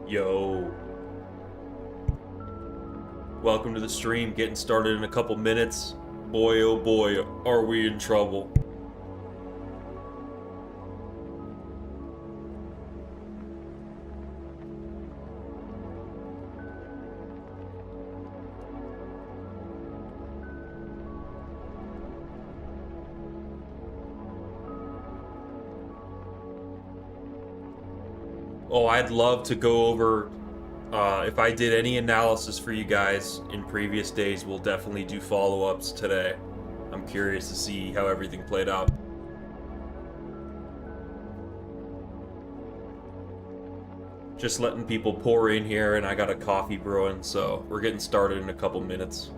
Yo. Welcome to the stream, getting started in a couple minutes. Boy, oh boy, are we in trouble. Oh, I'd love to go over, if I did any analysis for you guys in previous days, we'll definitely do follow-ups today. I'm curious to see how everything played out. Just letting people pour in here, and I got a coffee brewing, so we're getting started in a couple minutes.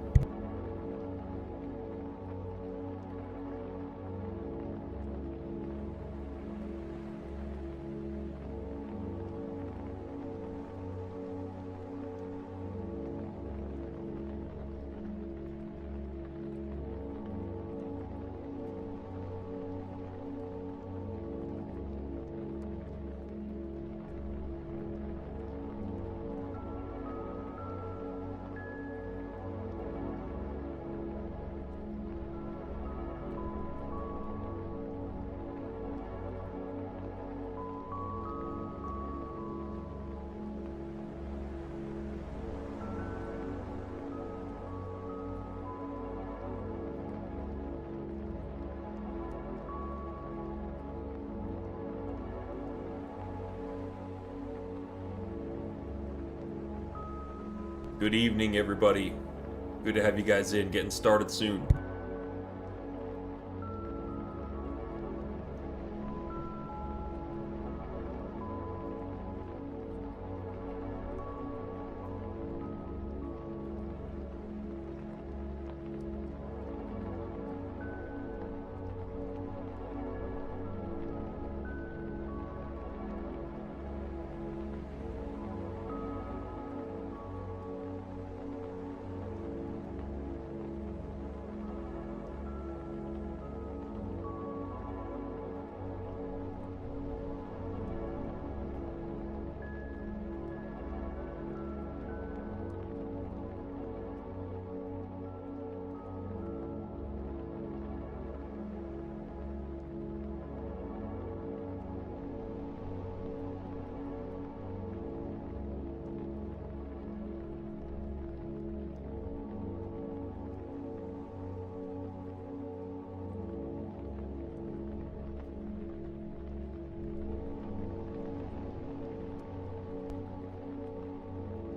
Good evening, everybody. Good to have you guys in. Getting started soon.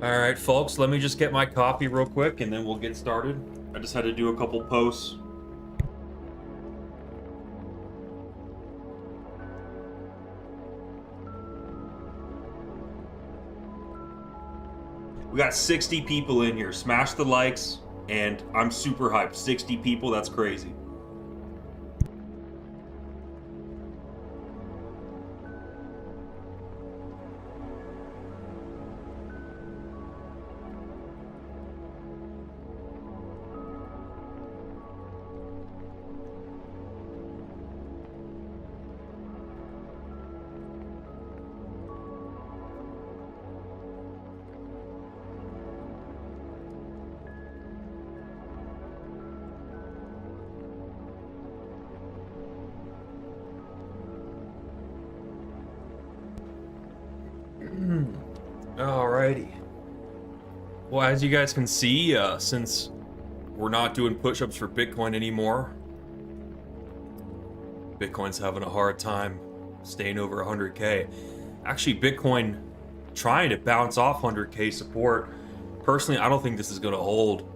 Alright, folks, let me just get my coffee real quick and then we'll get started. I just had to do a couple posts. We got 60 people in here. Smash the likes, and I'm super hyped. 60 people, that's crazy. Alrighty. Well, as you guys can see, since we're not doing push-ups for Bitcoin anymore, Bitcoin's having a hard time staying over 100K. Actually, Bitcoin trying to bounce off 100K support. Personally, I don't think this is going to hold.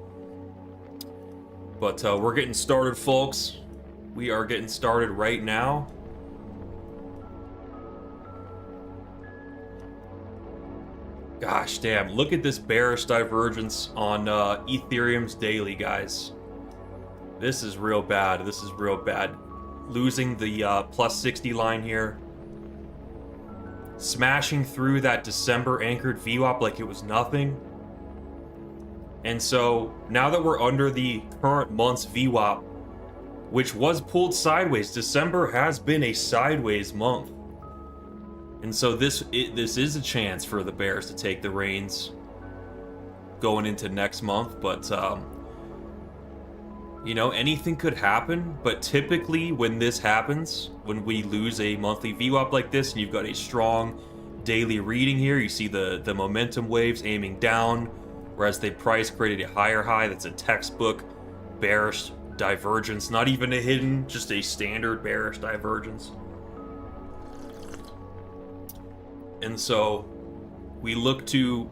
But we're getting started, folks. We are getting started right now. Gosh damn, look at this bearish divergence on Ethereum's daily, guys. This is real bad. This is real bad. Losing the plus 60 line here. Smashing through that December anchored VWAP like it was nothing. And so now that we're under the current month's VWAP, which was pulled sideways, December has been a sideways month. And so this is a chance for the bears to take the reins going into next month, but you know, anything could happen. But typically when this happens, when we lose a monthly VWAP like this, and you've got a strong daily reading here, you see the momentum waves aiming down, whereas the price created a higher high. That's a textbook bearish divergence, not even a hidden, just a standard bearish divergence. And so we look to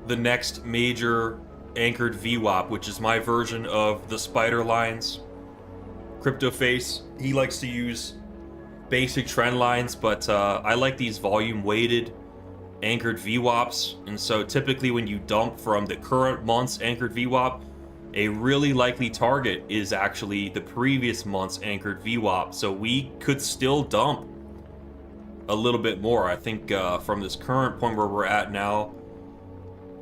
the next major anchored VWAP, which is my version of the spider lines. CryptoFace, he likes to use basic trend lines, but I like these volume weighted anchored VWAPs. And so typically when you dump from the current month's anchored VWAP, a really likely target is actually the previous month's anchored VWAP. So we could still dump a little bit more. I think from this current point where we're at now,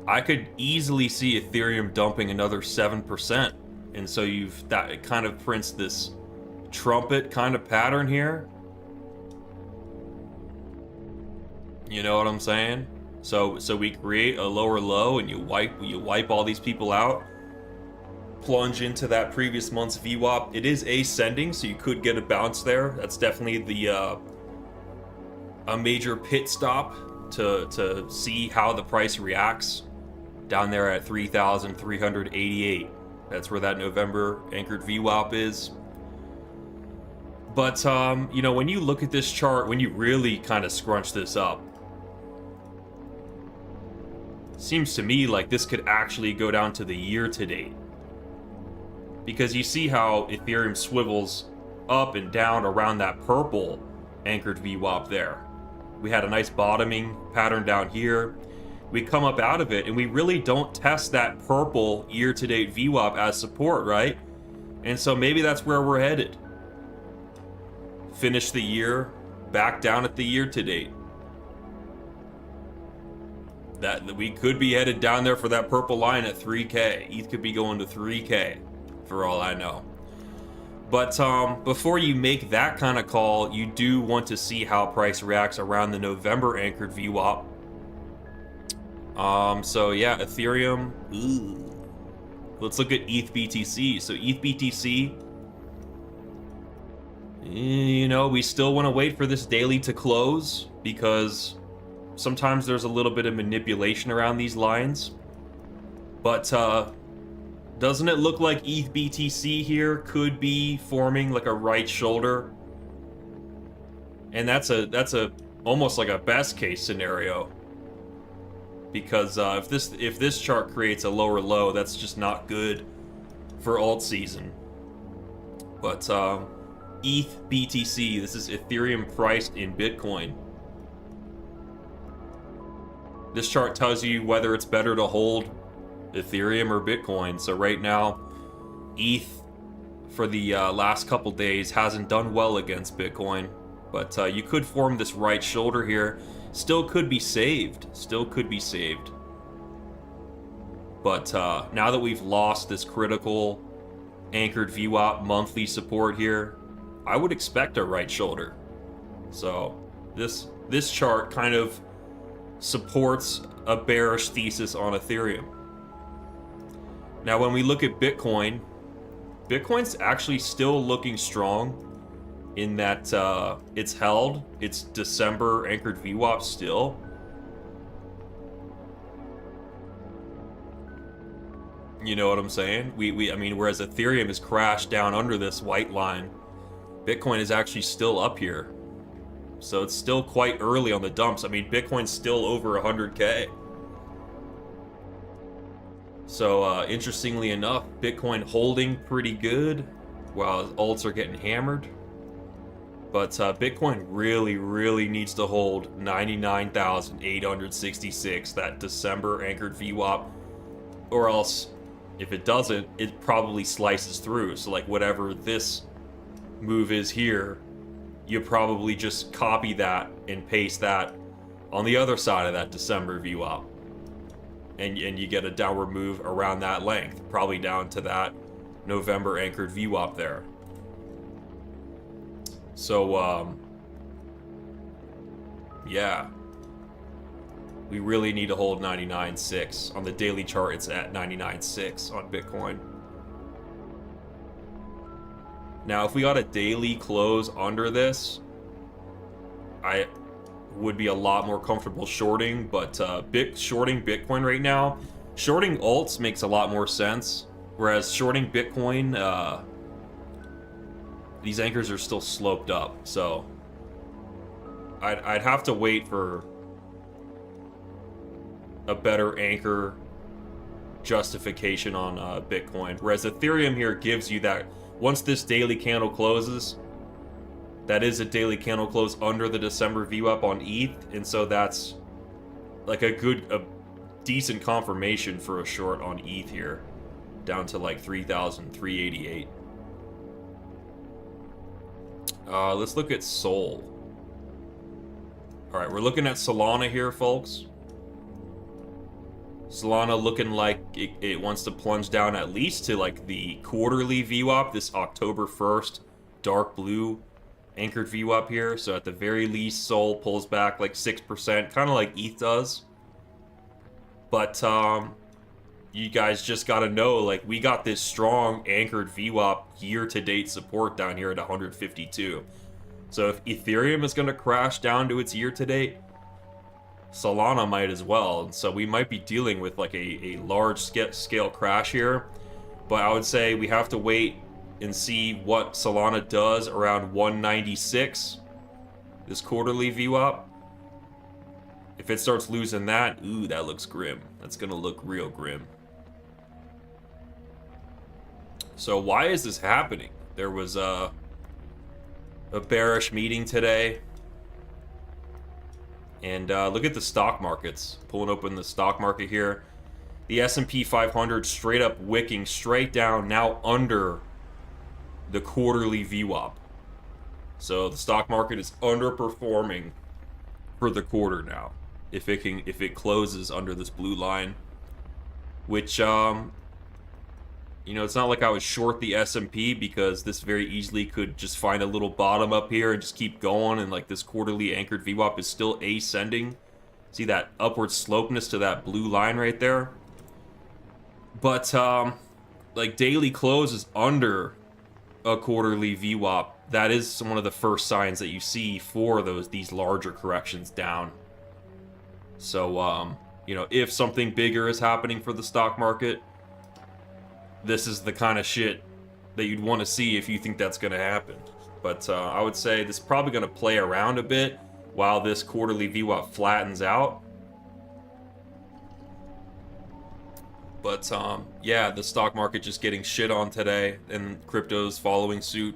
I could easily see Ethereum dumping another 7%. And so it kind of prints this trumpet kind of pattern here. You know what I'm saying? So we create a lower low, and you wipe all these people out, plunge into that previous month's VWAP. It is ascending, so you could get a bounce there. That's definitely the a major pit stop to see how the price reacts down there at 3,388. That's where that November anchored VWAP is. But you know, when you look at this chart, when you really kind of scrunch this up, seems to me like this could actually go down to the year to date, because you see how Ethereum swivels up and down around that purple anchored VWAP there. We had a nice bottoming pattern down here. We come up out of it, and we really don't test that purple year-to-date VWAP as support, right? And so maybe that's where we're headed. Finish the year back down at the year-to-date. That we could be headed down there for that purple line at 3K. ETH could be going to 3K, for all I know. But before you make that kind of call, you do want to see how price reacts around the November anchored VWAP. So yeah, Ethereum. Ooh. Let's look at ETH BTC. So ETH BTC, you know, we still want to wait for this daily to close, because sometimes there's a little bit of manipulation around these lines. But doesn't it look like ETH BTC here could be forming like a right shoulder? And that's a almost like a best case scenario, because if this chart creates a lower low, that's just not good for alt season. But ETH BTC, this is Ethereum priced in Bitcoin. This chart tells you whether it's better to hold Ethereum or Bitcoin. So right now, ETH for the last couple days hasn't done well against Bitcoin, but you could form this right shoulder here. Still could be saved. But now that we've lost this critical anchored VWAP monthly support here, I would expect a right shoulder. So this chart kind of supports a bearish thesis on Ethereum. Now, when we look at Bitcoin, Bitcoin's actually still looking strong in that it's held its December anchored VWAP still. You know what I'm saying? I mean, whereas Ethereum has crashed down under this white line, Bitcoin is actually still up here. So it's still quite early on the dumps. I mean, Bitcoin's still over 100K. So interestingly enough, Bitcoin holding pretty good while alts are getting hammered. But Bitcoin really needs to hold 99,866, that December anchored VWAP, or else if it doesn't, it probably slices through. So like whatever this move is here, you probably just copy that and paste that on the other side of that December VWAP. And you get a downward move around that length, probably down to that November anchored VWAP there. So Yeah. We really need to hold 99.6. On the daily chart, it's at 99.6 on Bitcoin. Now, if we got a daily close under this, I would be a lot more comfortable shorting, but shorting Bitcoin right now, shorting alts makes a lot more sense, whereas shorting Bitcoin, these anchors are still sloped up, so I'd have to wait for a better anchor justification on Bitcoin, whereas Ethereum here gives you that. Once this daily candle closes, that is a daily candle close under the December VWAP on ETH, and so that's like a decent confirmation for a short on ETH here, down to like 3,388. Let's look at Sol. All right, we're looking at Solana here, folks. Solana looking like it wants to plunge down at least to like the quarterly VWAP, this October 1st dark blue anchored VWAP here. So at the very least, Sol pulls back like 6%, kind of like ETH does. But you guys just got to know, like, we got this strong anchored VWAP year-to-date support down here at 152. So if Ethereum is going to crash down to its year-to-date, Solana might as well, and so we might be dealing with like a large scale crash here. But I would say we have to wait and see what Solana does around 196, this quarterly VWAP. If it starts losing that, ooh, that looks grim. That's gonna look real grim. So why is this happening? There was a bearish meeting today. And look at the stock markets. Pulling open the stock market here. The S&P 500 straight up wicking straight down, now under the quarterly VWAP. So the stock market is underperforming for the quarter now. If it closes under this blue line, which you know, it's not like I was short the S&P, because this very easily could just find a little bottom up here and just keep going, and like this quarterly anchored VWAP is still ascending. See that upward slopeness to that blue line right there? But like daily close is under a quarterly VWAP. That is one of the first signs that you see for these larger corrections down. So you know, if something bigger is happening for the stock market, this is the kind of shit that you'd want to see if you think that's going to happen. But I would say this is probably going to play around a bit while this quarterly VWAP flattens out. But yeah, the stock market just getting shit on today, and crypto's following suit.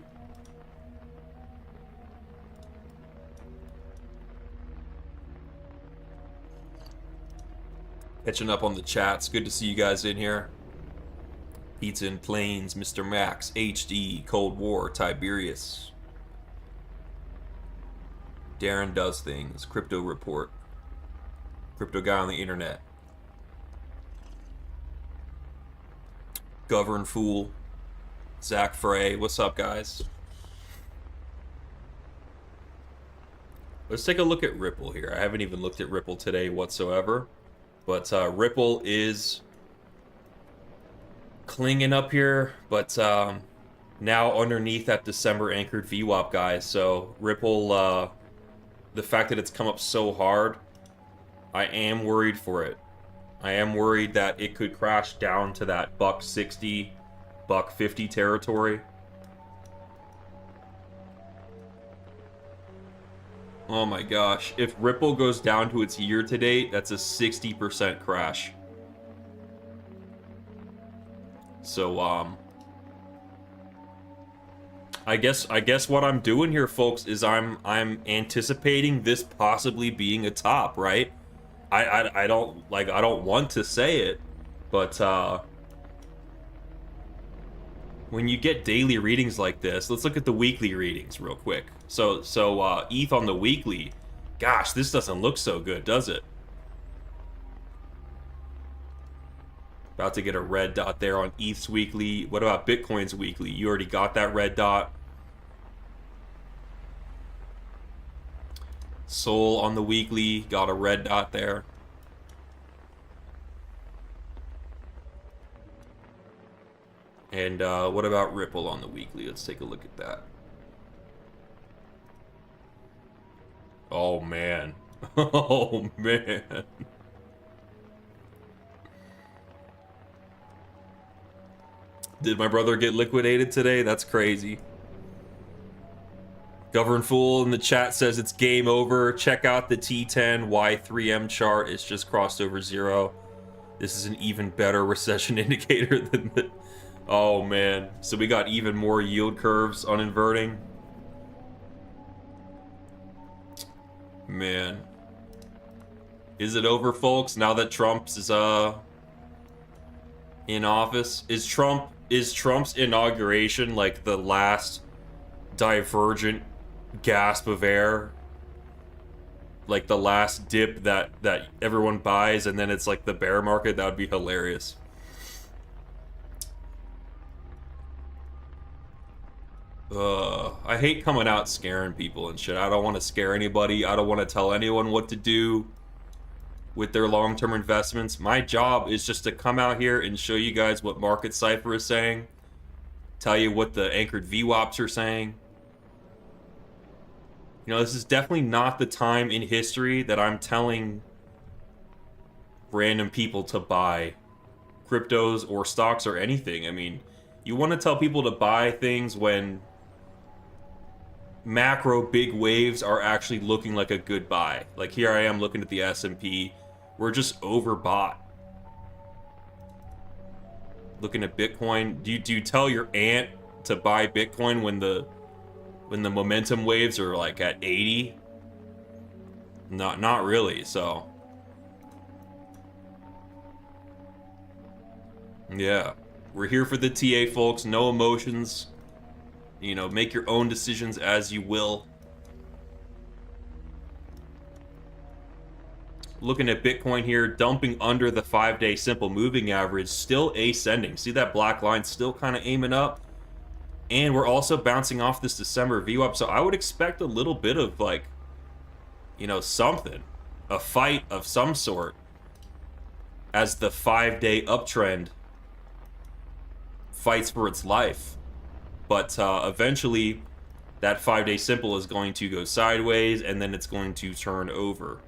Catching up on the chats. Good to see you guys in here. Pizza and Plains, Mr. Max, HD, Cold War, Tiberius. Darren Does Things, Crypto Report. Crypto Guy on the Internet. Govern Fool. Zach Frey, what's up, guys? Let's take a look at Ripple here. I haven't even looked at Ripple today whatsoever. But Ripple is clinging up here, but now underneath that December anchored VWAP, guys. So Ripple, the fact that it's come up so hard, I am worried for it. I am worried that it could crash down to that $1.60, $1.50 territory. Oh my gosh, if Ripple goes down to its year to date, that's a 60% crash. So I guess what I'm doing here, folks, is I'm anticipating this possibly being a top, right? I don't want to say it, but when you get daily readings like this, let's look at the weekly readings real quick. So ETH on the weekly, gosh, this doesn't look so good, does it? About to get a red dot there on ETH's weekly. What about Bitcoin's weekly? You already got that red dot. Sol on the weekly got a red dot there. And what about Ripple on the weekly? Let's take a look at that. Oh, man. Oh, man. Did my brother get liquidated today? That's crazy. Govern Fool in the chat says it's game over. Check out the T10 Y3M chart. It's just crossed over 0. This is an even better recession indicator than the... Oh, man. So we got even more yield curves on inverting. Man. Is it over, folks, now that Trump's is in office? Is Trump's inauguration like the last divergent gasp of air? Like the last dip that everyone buys, and then it's like the bear market? That would be hilarious. I hate coming out scaring people and shit. I don't want to scare anybody. I don't want to tell anyone what to do with their long-term investments. My job is just to come out here and show you guys what Market Cipher is saying, tell you what the anchored VWAPs are saying. You know, this is definitely not the time in history that I'm telling random people to buy cryptos or stocks or anything. I mean, you want to tell people to buy things when macro big waves are actually looking like a good buy. Like here I am looking at the S&P. We're just overbought. Looking at Bitcoin. Do you tell your aunt to buy Bitcoin when the momentum waves are like at 80? Not really. So yeah, we're here for the TA, folks. No emotions. You know, make your own decisions as you will. Looking at Bitcoin here, dumping under the 5-day simple moving average, still ascending. See that black line still kind of aiming up? And we're also bouncing off this December VWAP, so I would expect a little bit of, like, you know, something. A fight of some sort as the 5-day uptrend fights for its life. But eventually, that 5-day simple is going to go sideways, and then it's going to turn over.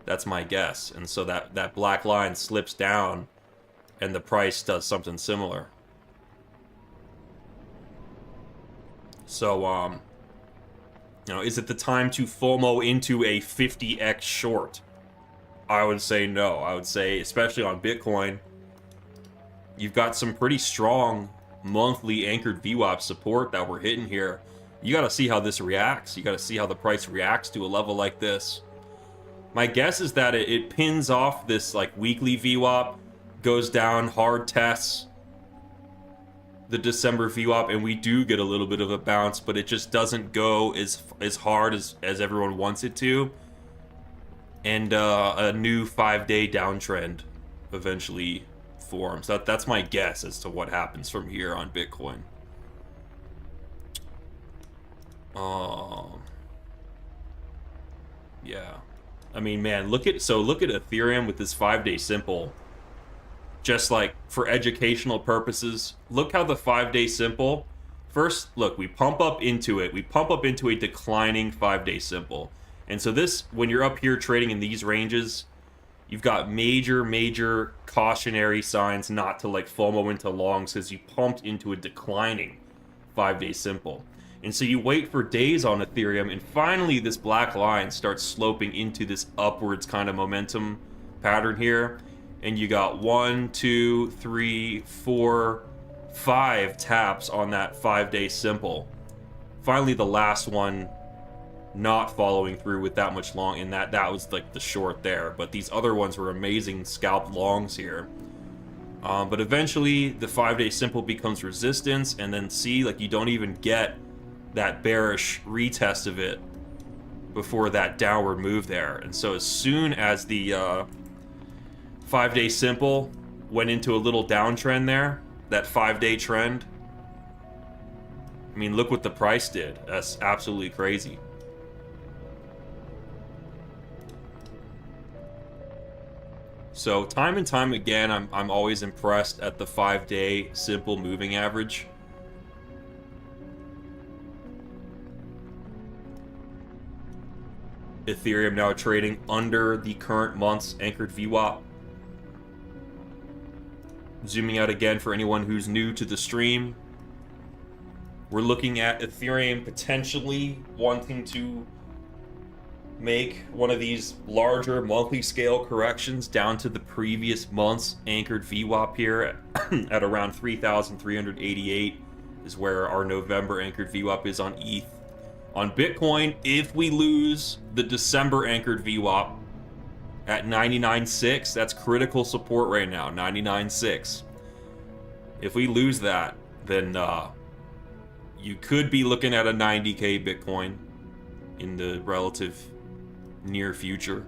That's my guess. And so that black line slips down, and the price does something similar. So, you know, is it the time to FOMO into a 50x short? I would say no. I would say, especially on Bitcoin, you've got some pretty strong monthly anchored VWAP support that we're hitting here. You got to see how this reacts. You got to see how the price reacts to a level like this. My guess is that it pins off this like weekly VWAP, goes down, hard tests the December VWAP, and we do get a little bit of a bounce, but it just doesn't go as hard as everyone wants it to. And a new 5-day downtrend eventually forms. That's my guess as to what happens from here on Bitcoin. Yeah. I mean, man, look at Ethereum with this 5-day simple. Just like for educational purposes, look how the 5-day simple. First, look, we pump up into it. We pump up into a declining 5-day simple. And so this, when you're up here trading in these ranges, you've got major cautionary signs not to like FOMO into longs because you pumped into a declining 5-day simple. And so you wait for days on Ethereum, and finally this black line starts sloping into this upwards kind of momentum pattern here. And you got 1, 2, 3, 4, 5 taps on that 5-day simple. Finally the last one not following through with that much long, and that was like the short there. But these other ones were amazing scalp longs here. But eventually the 5-day simple becomes resistance, and then see, like, you don't even get that bearish retest of it before that downward move there. And so as soon as the 5-day simple went into a little downtrend there, that 5-day trend, I mean, look what the price did. That's absolutely crazy. So time and time again, I'm always impressed at the 5-day simple moving average. Ethereum now trading under the current month's anchored VWAP. Zooming out again for anyone who's new to the stream. We're looking at Ethereum potentially wanting to make one of these larger monthly scale corrections down to the previous month's anchored VWAP here at around 3,388 is where our November anchored VWAP is on ETH. On Bitcoin, if we lose the December anchored VWAP at 99.6, that's critical support right now, 99.6. If we lose that, then you could be looking at a 90k Bitcoin in the relative near future.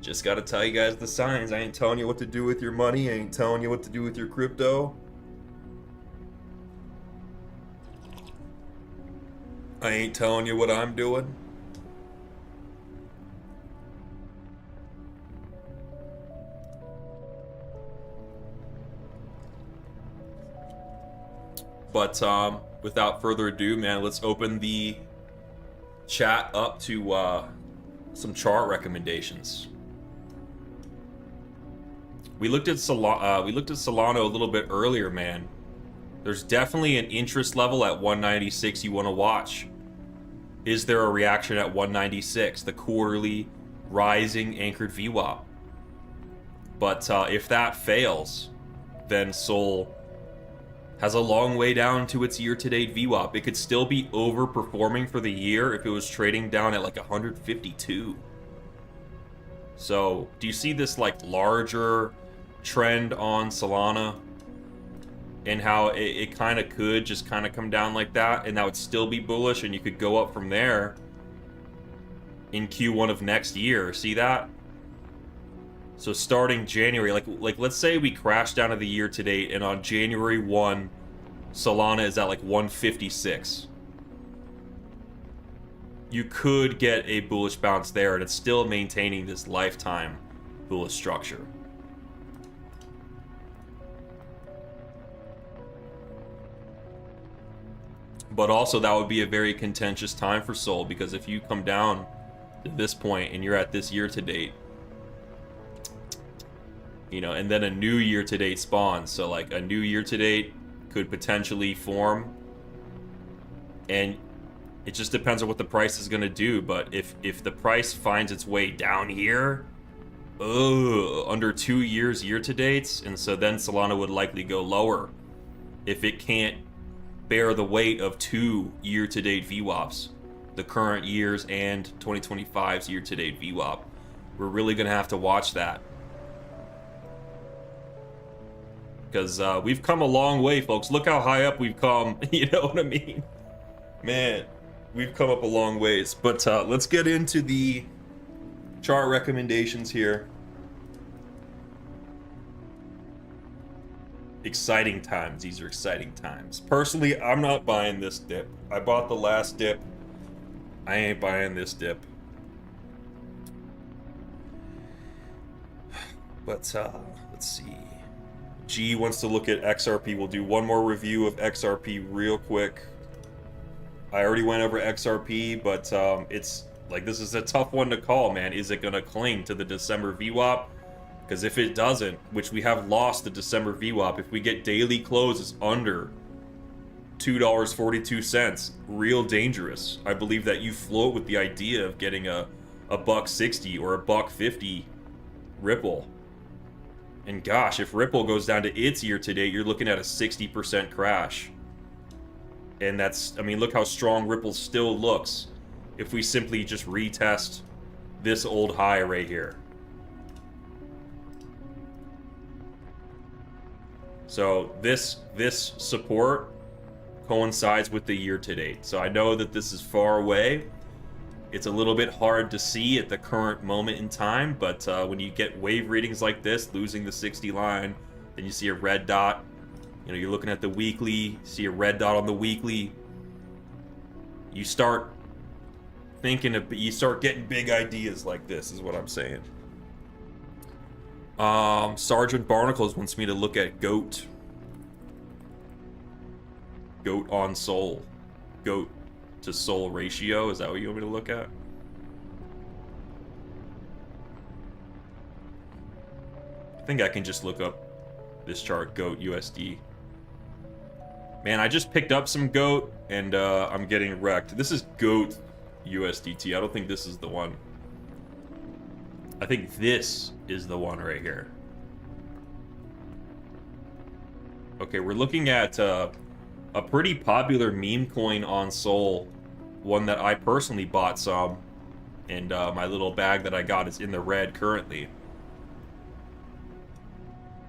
Just gotta tell you guys the signs. I ain't telling you what to do with your money. I ain't telling you what to do with your crypto. I ain't telling you what I'm doing. But without further ado, man, let's open the chat up to some chart recommendations. We looked at Solana a little bit earlier, man. There's definitely an interest level at 196 you want to watch. Is there a reaction at 196, the quarterly rising anchored VWAP? But if that fails, then Sol has a long way down to its year-to-date VWAP. It could still be overperforming for the year if it was trading down at like 152. So, do you see this like larger trend on Solana? And how it kind of could just kind of come down like that, and that would still be bullish, and you could go up from there in Q1 of next year. See that? So starting January, like let's say we crash down to the year to date, and on January 1, Solana is at like 156. You could get a bullish bounce there, and it's still maintaining this lifetime bullish structure. But also that would be a very contentious time for Sol, because if you come down to this point and you're at this year to date, you know, and then a new year to date spawns, so like a new year to date could potentially form, and it just depends on what the price is going to do. But if the price finds its way down here, under 2 years year to dates, and so then Solana would likely go lower if it can't bear the weight of 2 year-to-date VWAPs, the current year's and 2025's year-to-date VWAP. We're really gonna have to watch that, because we've come a long way, folks. Look how high up we've come. You know what I mean? Man, we've come up a long ways. But let's get into the chart recommendations here. Exciting times. These are exciting times. Personally, I'm not buying this dip. I bought the last dip. I ain't buying this dip. But let's see. G wants to look at XRP. We'll do one more review of XRP real quick. I already went over XRP, but it's like, this is a tough one to call, man. Is it gonna cling to the December VWAP? Because if it doesn't, which we have lost the December VWAP, if we get daily closes under $2.42, real dangerous. I believe that you float with the idea of getting a $1.60 or a $1.50 Ripple. And gosh, if Ripple goes down to its year to date, you're looking at a 60% crash. And that's, I mean, look how strong Ripple still looks if we simply just retest this old high right here. So this support coincides with the year to date. So I know that this is far away. It's a little bit hard to see at the current moment in time, but when you get wave readings like this, losing the 60 line, then you see a red dot. You know, you're looking at the weekly, see a red dot on the weekly. You start you start getting big ideas like this, is what I'm saying. Sergeant Barnacles wants me to look at GOAT. GOAT on Sol. GOAT to Sol ratio. Is that what you want me to look at? I think I can just look up this chart, GOAT USD. Man, I just picked up some GOAT, and I'm getting wrecked. This is GOAT USDT. I don't think this is the one. I think this is the one right here. Okay, we're looking at a pretty popular meme coin on Sol. One that I personally bought some. And my little bag that I got is in the red currently.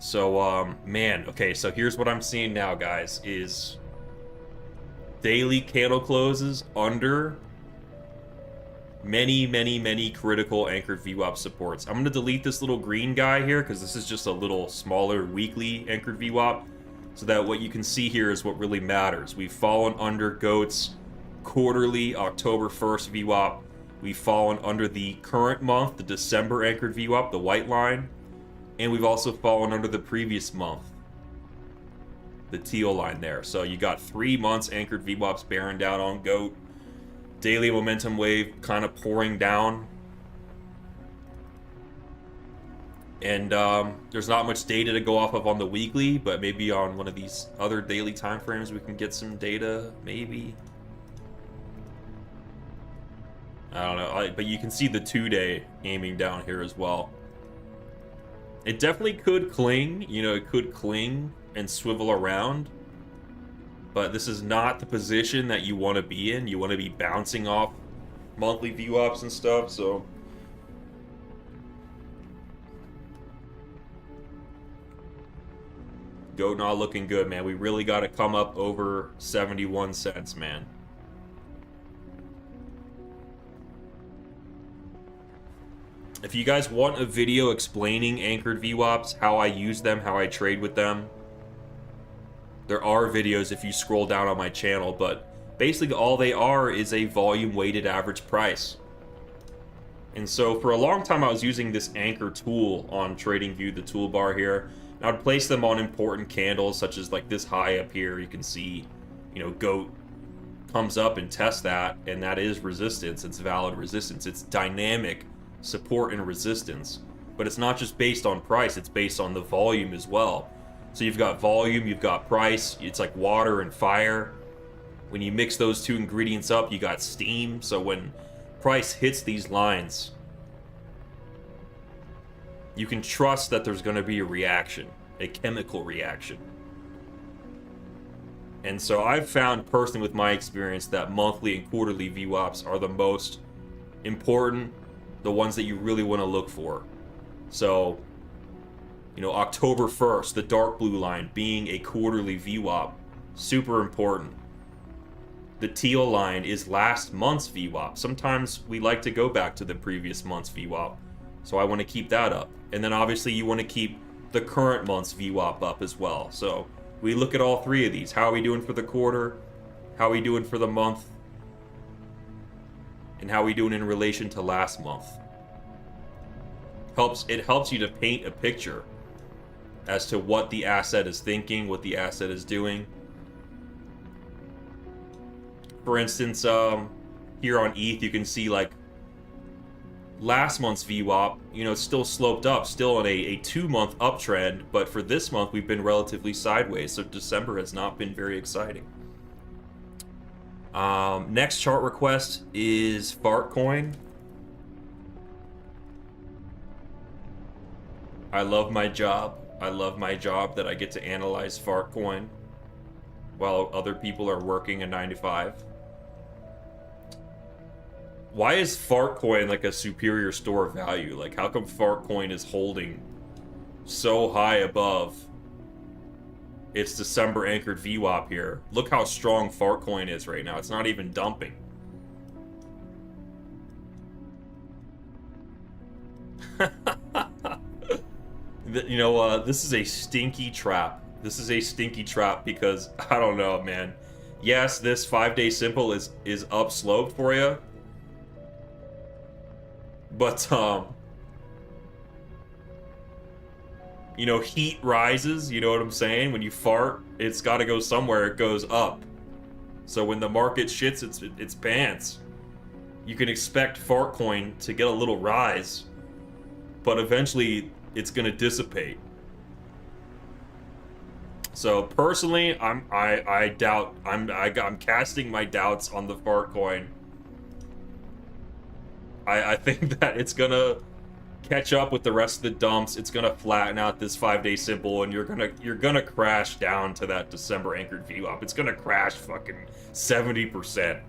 So, man, okay, so here's what I'm seeing now, guys, is daily candle closes under many critical anchored VWAP supports. I'm going to delete this little green guy here because this is just a little smaller weekly anchored VWAP, so that what you can see here is what really matters. We've fallen under GOAT's quarterly October 1st VWAP. We've fallen under the current month, the December anchored VWAP, the white line. And we've also fallen under the previous month, the teal line there. So you got 3 months anchored VWAPs bearing down on GOAT. Daily momentum wave kind of pouring down. And there's not much data to go off of on the weekly, but maybe on one of these other daily time frames we can get some data, maybe. I don't know, but you can see the 2-day aiming down here as well. It definitely could cling, you know, it could cling and swivel around. But this is not the position that you want to be in. You want to be bouncing off monthly VWAPs and stuff, so... GOAT not looking good, man. We really got to come up over 71 cents, man. If you guys want a video explaining anchored VWAPs, how I use them, how I trade with them, there are videos if you scroll down on my channel, but basically all they are is a volume weighted average price. And so for a long time I was using this anchor tool on TradingView, the toolbar here. And I would place them on important candles such as like this high up here. You can see, you know, GOAT comes up and tests that, and that is resistance. It's valid resistance. It's dynamic support and resistance, but it's not just based on price, it's based on the volume as well. So you've got volume, you've got price. It's like water and fire. When you mix those two ingredients up, you got steam. So when price hits these lines, you can trust that there's going to be a reaction, a chemical reaction. And so I've found personally with my experience that monthly and quarterly VWAPs are the most important, the ones that you really want to look for. So, you know, October 1st, the dark blue line being a quarterly VWAP, super important. The teal line is last month's VWAP. Sometimes we like to go back to the previous month's VWAP, so I want to keep that up. And then obviously you want to keep the current month's VWAP up as well. So we look at all three of these. How are we doing for the quarter? How are we doing for the month? And how are we doing in relation to last month? It helps you to paint a picture as to what the asset is thinking, what the asset is doing. For instance, here on ETH, you can see like last month's VWAP, you know, it's still sloped up, still on a 2-month uptrend, but for this month, we've been relatively sideways, so December has not been very exciting. Next chart request is FCOIN. I love my job. I love my job that I get to analyze FCOIN while other people are working a 9 to 5. Why is FCOIN like a superior store of value? Like, how come FCOIN is holding so high above its December anchored VWAP here? Look how strong FCOIN is right now. It's not even dumping. You know, this is a stinky trap. This is a stinky trap because, I don't know, man. Yes, this 5-day simple is upsloped for you, But, you know, heat rises, you know what I'm saying? When you fart, it's got to go somewhere, it goes up. So when the market shits its pants, you can expect FartCoin to get a little rise, but eventually it's going to dissipate. So personally, I'm casting my doubts on the FartCoin. I think that it's gonna catch up with the rest of the dumps. It's gonna flatten out this 5-day simple, and you're gonna crash down to that December anchored VWAP. It's gonna crash fucking 70%.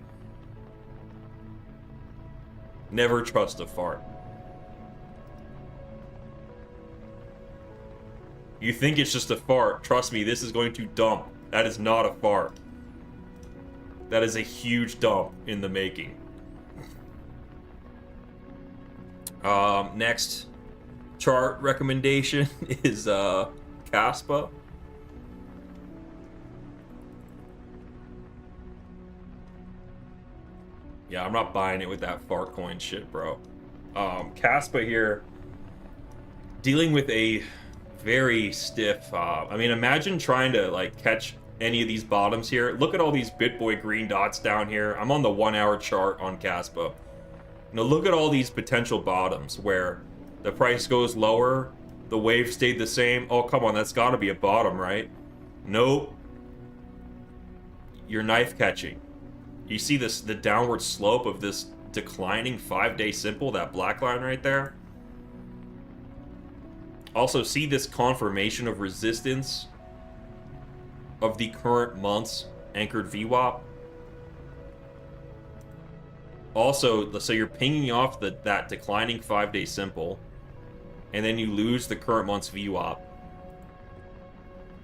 Never trust a fart. You think it's just a fart? Trust me, this is going to dump. That is not a fart. That is a huge dump in the making. Next chart recommendation is CASP. Yeah, I'm not buying it with that FartCoin shit, bro. CASP here, dealing with a very stiff, I mean, imagine trying to like catch any of these bottoms here. Look at all these BitBoy green dots down here. I'm on the 1 hour chart on CASP. Now look at all these potential bottoms where the price goes lower, the wave stayed the same. Oh, come on, that's gotta be a bottom, right? Nope. You're knife catching. You see this, the downward slope of this declining 5-day simple, that black line right there? Also, see this confirmation of resistance of the current month's anchored VWAP? Also, so you're pinging off that declining 5-day simple, and then you lose the current month's VWAP.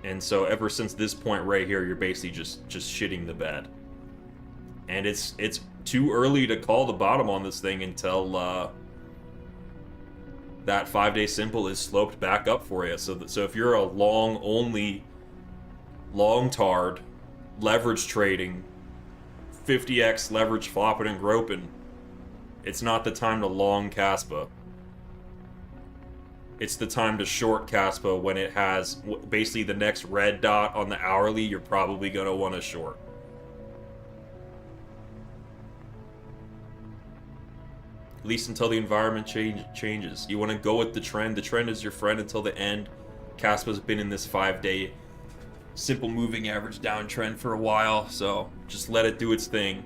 And so ever since this point right here, you're basically just shitting the bed. And it's too early to call the bottom on this thing until that 5-day simple is sloped back up for you. So if you're a long-only, long-tard, leverage trading, 50x leverage flopping and groping, it's not the time to long CASPA. It's the time to short CASPA when it has basically the next red dot on the hourly. You're probably going to want to short. At least until the environment changes. You want to go with the trend. The trend is your friend until the end. CASPA's been in this 5-day simple moving average downtrend for a while, so just let it do its thing,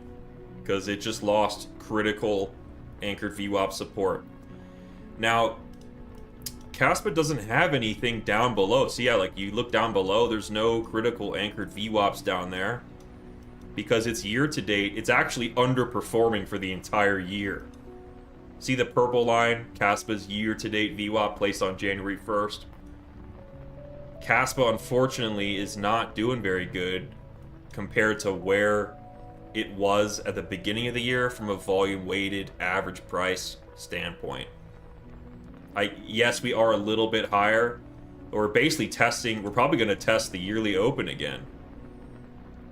because it just lost critical anchored VWAP support. Now, CASPA doesn't have anything down below. So yeah, like you look down below, there's no critical anchored VWAPs down there, because it's year to date. It's actually underperforming for the entire year. See the purple line? CASPA's year to date VWAP placed on January 1st. CASPA, unfortunately, is not doing very good compared to where it was at the beginning of the year from a volume-weighted average price standpoint. Yes, we are a little bit higher. We're basically testing, we're probably going to test the yearly open again.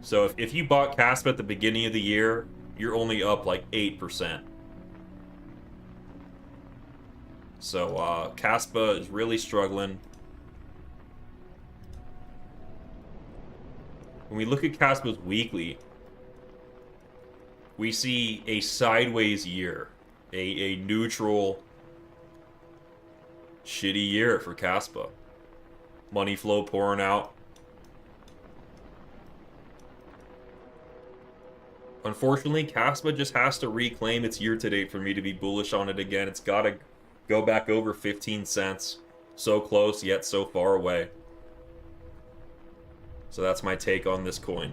So if you bought CASPA at the beginning of the year, you're only up like 8%. So CASPA is really struggling. When we look at CASPA's weekly, we see a sideways year, a neutral, shitty year for CASPA. Money flow pouring out. Unfortunately, CASPA just has to reclaim its year-to-date for me to be bullish on it again. It's got to go back over 15 cents. So close, yet so far away. So that's my take on this coin.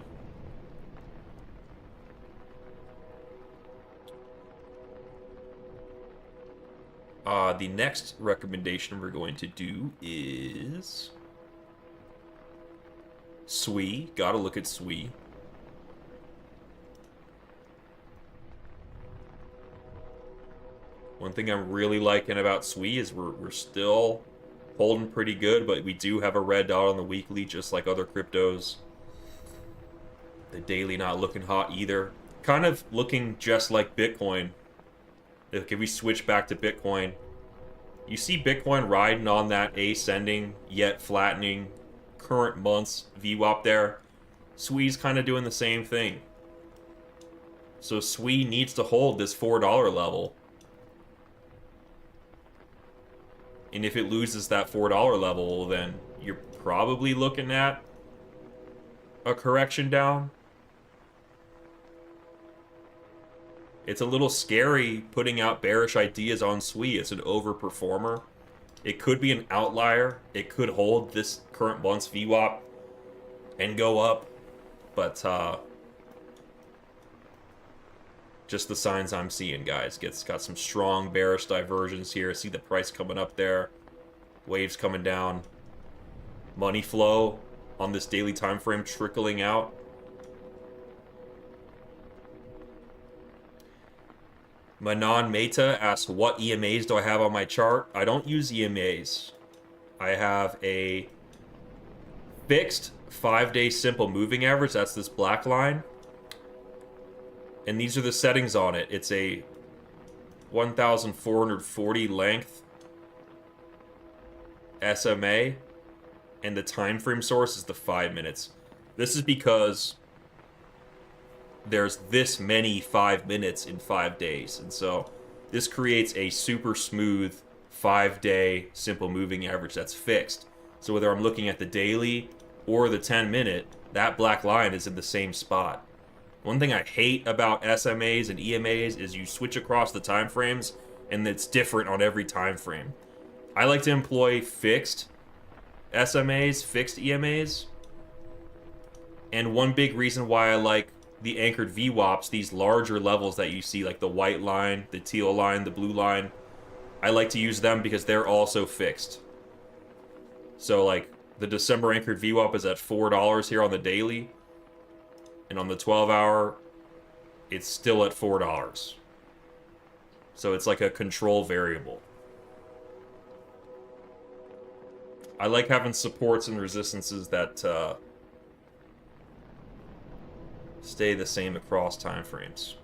The next recommendation we're going to do is SWI. Gotta look at SWI. One thing I'm really liking about SWI is we're still holding pretty good, but we do have a red dot on the weekly, just like other cryptos. The daily not looking hot either. Kind of looking just like Bitcoin If we switch back to Bitcoin, you see Bitcoin riding on that ascending yet flattening current month's VWAP there. SWI's kind of doing the same thing. So SWI needs to hold this $4 level. And if it loses that $4 level, then you're probably looking at a correction down. It's a little scary putting out bearish ideas on SWI. It's an overperformer. It could be an outlier. It could hold this current month's VWAP and go up. But just the signs I'm seeing, guys. Got some strong bearish divergence here. See the price coming up there. Waves coming down. Money flow on this daily time frame trickling out. Manon Mehta asks, what EMAs do I have on my chart? I don't use EMAs. I have a fixed 5-day simple moving average. That's this black line. And these are the settings on it. It's a 1,440 length SMA. And the time frame source is the 5 minutes. This is because there's this many 5 minutes in 5 days. And so this creates a super smooth 5-day simple moving average that's fixed. So whether I'm looking at the daily or the 10-minute, that black line is in the same spot. One thing I hate about SMAs and EMAs is you switch across the time frames and it's different on every time frame. I like to employ fixed SMAs, fixed EMAs. And one big reason why I like the anchored VWAPs, these larger levels that you see, like the white line, the teal line, the blue line, I like to use them because they're also fixed. So like the December anchored VWAP is at $4 here on the daily, and on the 12-hour, it's still at $4. So it's like a control variable. I like having supports and resistances that stay the same across time frames.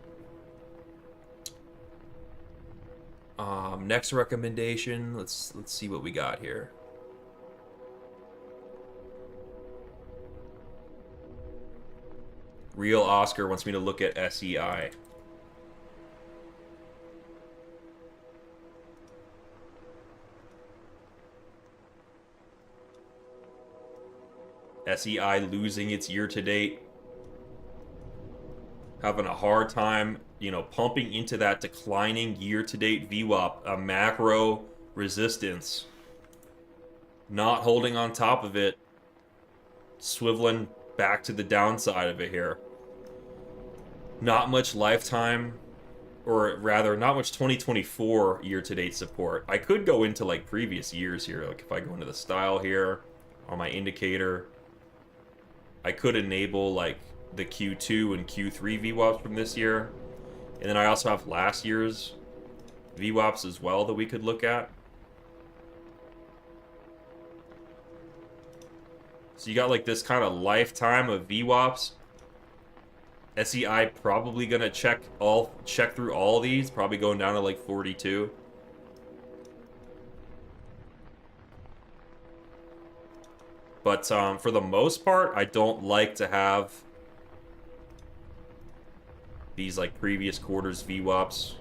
Next recommendation. Let's see what we got here. Real Oscar wants me to look at SEI. SEI losing its year-to-date. Having a hard time, pumping into that declining year-to-date VWAP, a macro resistance. Not holding on top of it. Swiveling back to the downside of it here. Not much lifetime, or rather, not much 2024 year-to-date support. I could go into like previous years here. Like if I go into the style here on my indicator, I could enable like the Q2 and Q3 VWAPs from this year. And then I also have last year's VWAPs as well that we could look at. So you got like this kind of lifetime of VWAPs. SEI probably gonna check through all of these, probably going down to like 42. But for the most part, I don't like to have these like previous quarters VWAPs,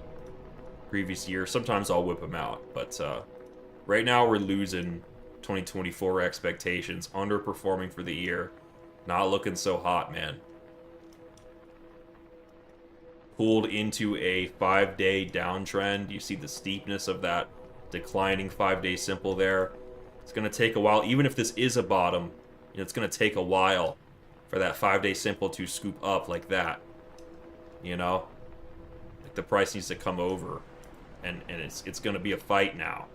previous year. Sometimes I'll whip them out, but right now we're losing 2024 expectations, underperforming for the year. Not looking so hot, man. Pulled into a 5-day downtrend. You see the steepness of that declining 5-day simple there. It's going to take a while. Even if this is a bottom, it's going to take a while for that 5-day simple to scoop up like that. Like the price needs to come over, and it's going to be a fight now.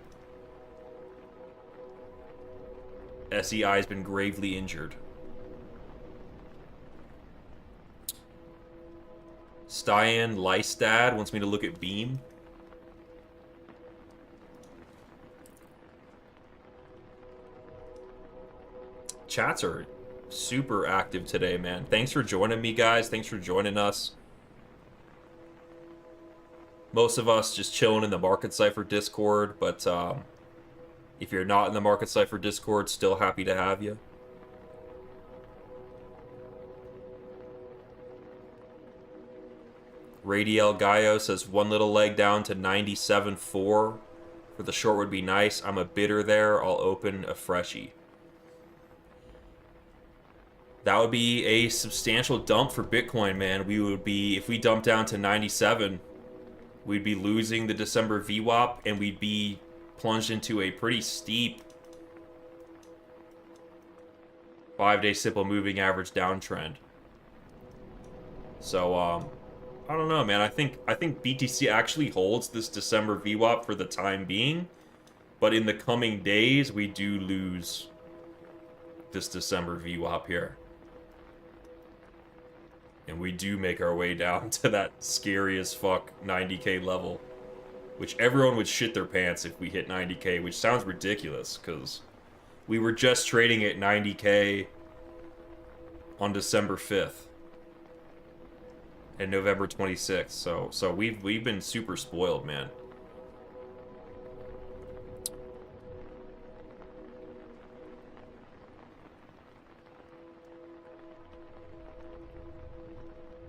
SEI has been gravely injured. Styan Lystad wants me to look at Beam. Chats are super active today, man. Thanks for joining me, guys. Thanks for joining us. Most of us just chilling in the Market Cipher Discord, but if you're not in the Market Cipher Discord, still happy to have you. Radiel Gaio says one little leg down to 97.4 for the short would be nice. I'm a bidder there. I'll open a freshie. That would be a substantial dump for Bitcoin, man. We would be, if we dump down to 97, we'd be losing the December VWAP, and we'd be plunged into a pretty steep 5-day simple moving average downtrend. So, I don't know, man. I think BTC actually holds this December VWAP for the time being, but in the coming days, we do lose this December VWAP here. And we do make our way down to that scary as fuck 90k level, which everyone would shit their pants if we hit 90k, which sounds ridiculous, because we were just trading at 90k on December 5th and November 26th, so we've been super spoiled, man.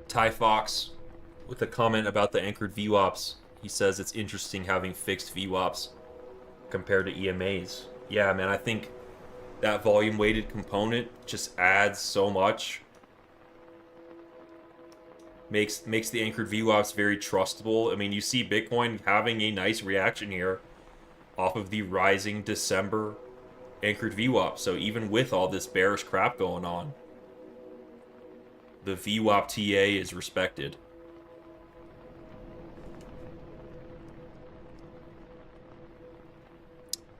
Ty Fox with a comment about the anchored VWAPs. He says it's interesting having fixed VWAPs compared to EMAs. Yeah, man, I think that volume weighted component just adds so much. Makes the anchored VWAPs very trustable. I mean, you see Bitcoin having a nice reaction here off of the rising December anchored VWAP. So even with all this bearish crap going on, the VWAP TA is respected.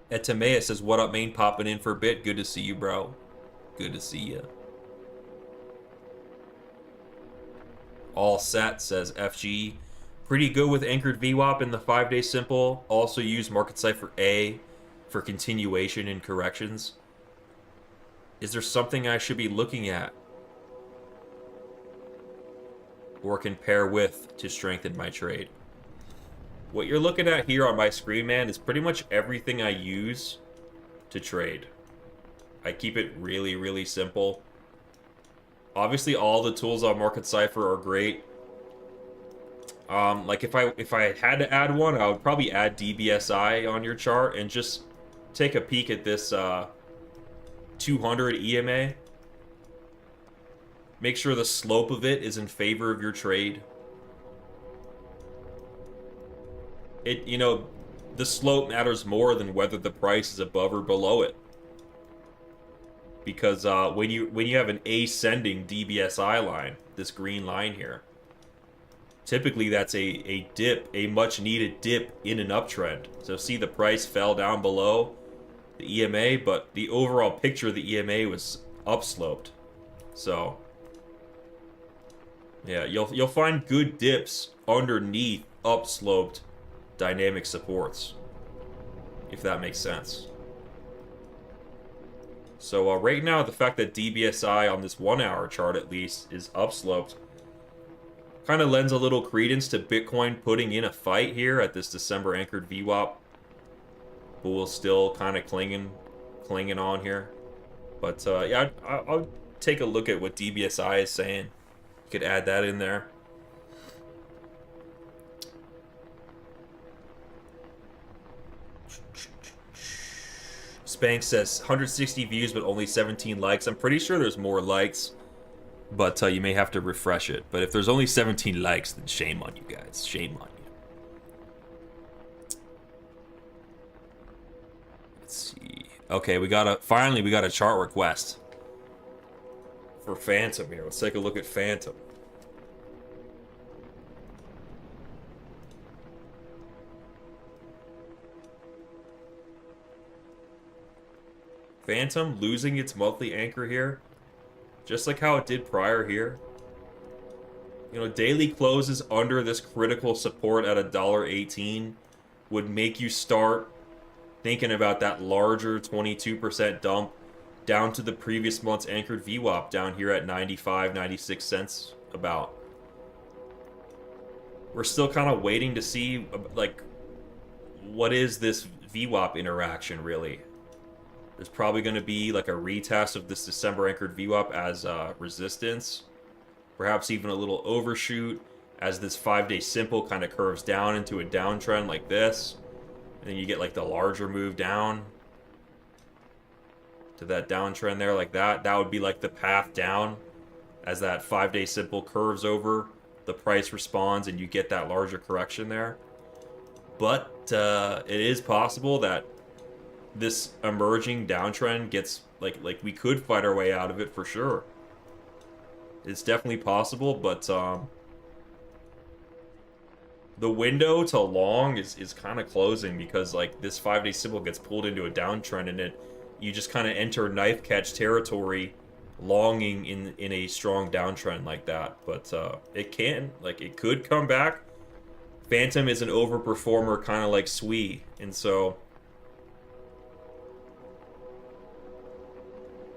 Etamea says, what up, main? Popping in for a bit. Good to see you, bro. Good to see you. All set, says FG. Pretty good with anchored VWAP in the 5-day simple. Also use Market Cipher A for continuation and corrections. Is there something I should be looking at or can pair with to strengthen my trade? What you're looking at here on my screen, man, is pretty much everything I use to trade. I keep it really, really simple. Obviously, all the tools on Market Cipher are great. Like if I had to add one, I would probably add DBSI on your chart and just take a peek at this 200 EMA. Make sure the slope of it is in favor of your trade. You know, the slope matters more than whether the price is above or below it. Because when you have an ascending DBSI line, this green line here, typically that's a dip, a much needed dip in an uptrend. So see, the price fell down below the EMA, but the overall picture of the EMA was upsloped. So yeah, you'll find good dips underneath upsloped dynamic supports, if that makes sense. So right now, the fact that DBSI on this 1 hour chart at least is upsloped kind of lends a little credence to Bitcoin putting in a fight here at this December anchored VWAP. Bull still kind of clinging on here. But yeah, I'll take a look at what DBSI is saying. You could add that in there. Spank says 160 views but only 17 likes. I'm pretty sure there's more likes, but you may have to refresh it. But if there's only 17 likes, then shame on you guys. Shame on you. Let's see. Okay, finally we got a chart request for Phantom here. Let's take a look at Phantom. Phantom losing its monthly anchor here, just like how it did prior here. You know, daily closes under this critical support at $1.18 would make you start thinking about that larger 22% dump down to the previous month's anchored VWAP down here at 95, 96 cents about. we're still kind of waiting to see, like, what is this VWAP interaction really? There's probably going to be like a retest of this December anchored VWAP as resistance. Perhaps even a little overshoot as this 5-day simple kind of curves down into a downtrend like this. And then you get like the larger move down to that downtrend there like that. That would be like the path down as that 5-day simple curves over. The price responds and you get that larger correction there. But it is possible that this emerging downtrend gets like we could fight our way out of it for sure. It's definitely possible, but the window to long is kind of closing because like this 5-day simple gets pulled into a downtrend and you just kind of enter knife catch territory longing in a strong downtrend like that. But it could come back. Phantom is an overperformer, kind of like SWE, and so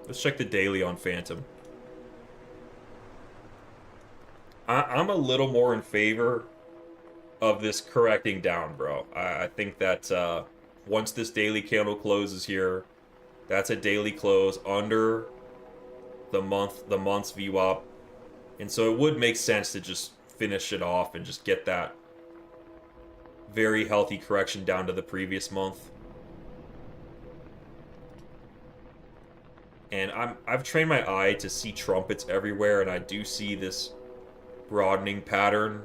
let's check the daily on Phantom. I'm a little more in favor of this correcting down, bro. I think that once this daily candle closes here, that's a daily close under the month's VWAP, and so it would make sense to just finish it off and just get that very healthy correction down to the previous month. And I've trained my eye to see trumpets everywhere, and I do see this broadening pattern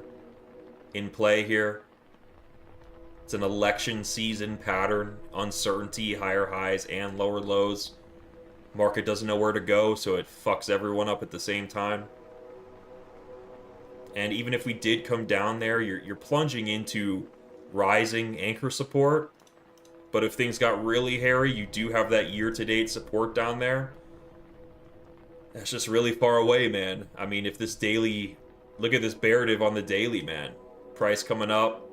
in play here. It's an election season pattern, uncertainty, higher highs and lower lows. Market doesn't know where to go, so it fucks everyone up at the same time. And even if we did come down there, you're plunging into rising anchor support. But if things got really hairy, you do have that year-to-date support down there. That's just really far away, man. I mean, if this daily... Look at this bear div on the daily, man. Price coming up.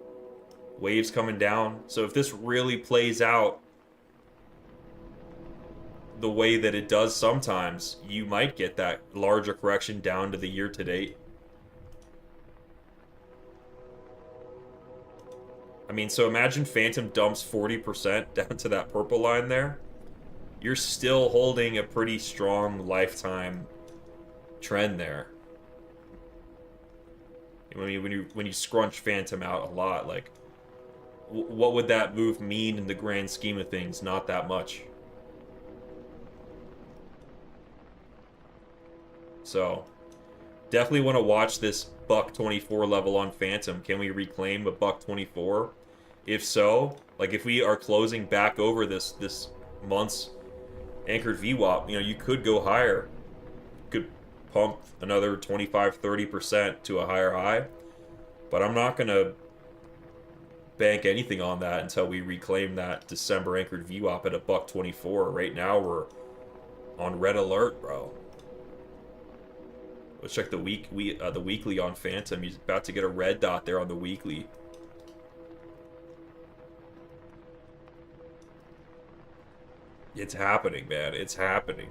Waves coming down. So if this really plays out the way that it does sometimes, you might get that larger correction down to the year-to-date. I mean, so imagine Phantom dumps 40% down to that purple line there. You're still holding a pretty strong lifetime trend there. I mean, when you scrunch Phantom out a lot, like, what would that move mean in the grand scheme of things? Not that much. So, definitely want to watch this $1.24 level on Phantom. Can we reclaim a $1.24? If so, like if we are closing back over this month's anchored VWAP, you know, you could go higher. Could pump another 25-30% to a higher high. But I'm not going to bank anything on that until we reclaim that December anchored VWAP at a $1.24. Right now we're on red alert, bro. Let's check the weekly on Phantom. He's about to get a red dot there on the weekly. It's happening, man. It's happening.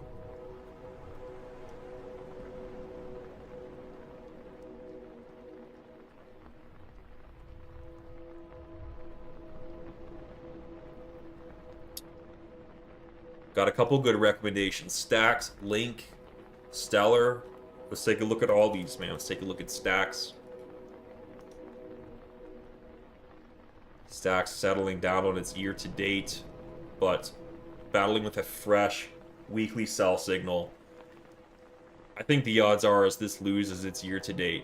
Got a couple good recommendations. Stacks, Link, Stellar. Let's take a look at all these, man. Let's take a look at Stacks. Stacks settling down on its year-to-date, but battling with a fresh weekly sell signal. I think the odds are as this loses its year-to-date.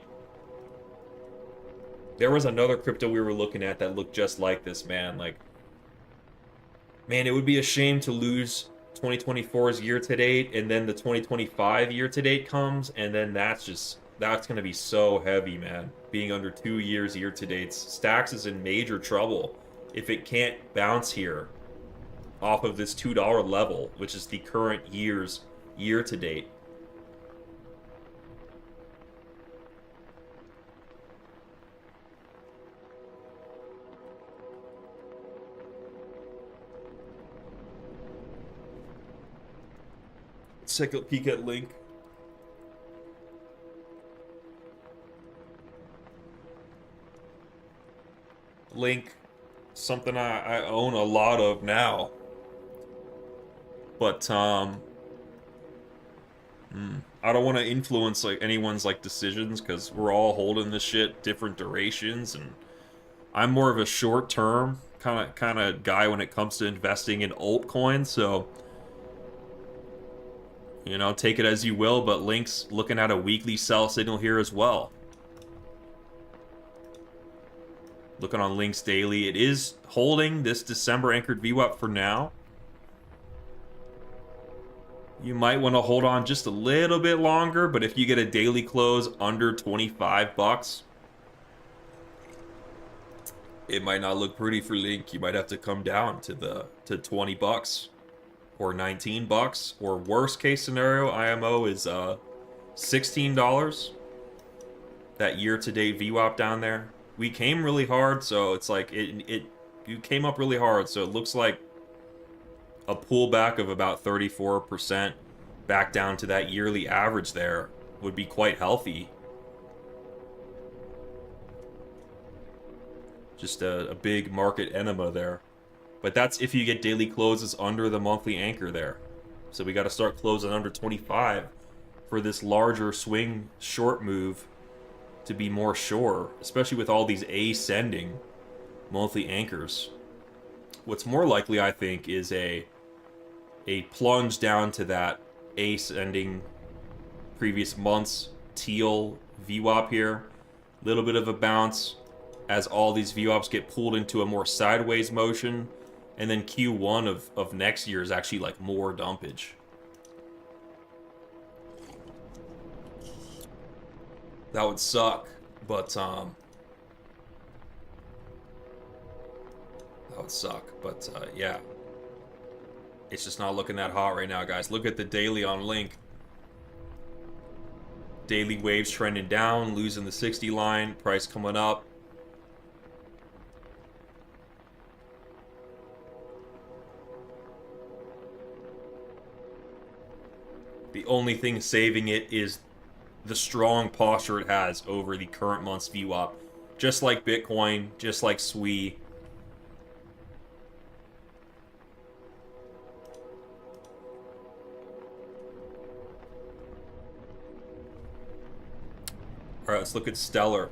There was another crypto we were looking at that looked just like this, man. Like, man, it would be a shame to lose 2024's year-to-date, and then the 2025 year-to-date comes, and then that's going to be so heavy, man. Being under 2 years year-to-dates. Stacks is in major trouble if it can't bounce here off of this $2 level, which is the current year's year-to-date. Let's take a peek at Link. Link, something I own a lot of now. But I don't want to influence like anyone's like decisions because we're all holding this shit different durations, and I'm more of a short term kind of guy when it comes to investing in altcoins. So you know, take it as you will. But Link's looking at a weekly sell signal here as well. Looking on Link's daily, it is holding this December anchored VWAP for now. You might want to hold on just a little bit longer, but if you get a daily close under 25 bucks, it might not look pretty for Link. You might have to come down to 20 bucks or 19 bucks, or worst case scenario, IMO is $16. That year-to-date VWAP down there. We came really hard, so it's like you came up really hard, so it looks like a pullback of about 34% back down to that yearly average there would be quite healthy. Just a big market enema there. But that's if you get daily closes under the monthly anchor there. So we got to start closing under 25 for this larger swing short move to be more sure, especially with all these ascending monthly anchors. What's more likely, I think, is a plunge down to that ascending previous month's teal VWAP here. Little bit of a bounce as all these VWAPs get pulled into a more sideways motion, and then Q1 of next year is actually like more dumpage. That would suck, but that would suck, but yeah. It's just not looking that hot right now, guys. Look at the daily on Link. Daily waves trending down, losing the 60 line, price coming up. The only thing saving it is the strong posture it has over the current month's VWAP. Just like Bitcoin, just like SWI. All right, let's look at Stellar.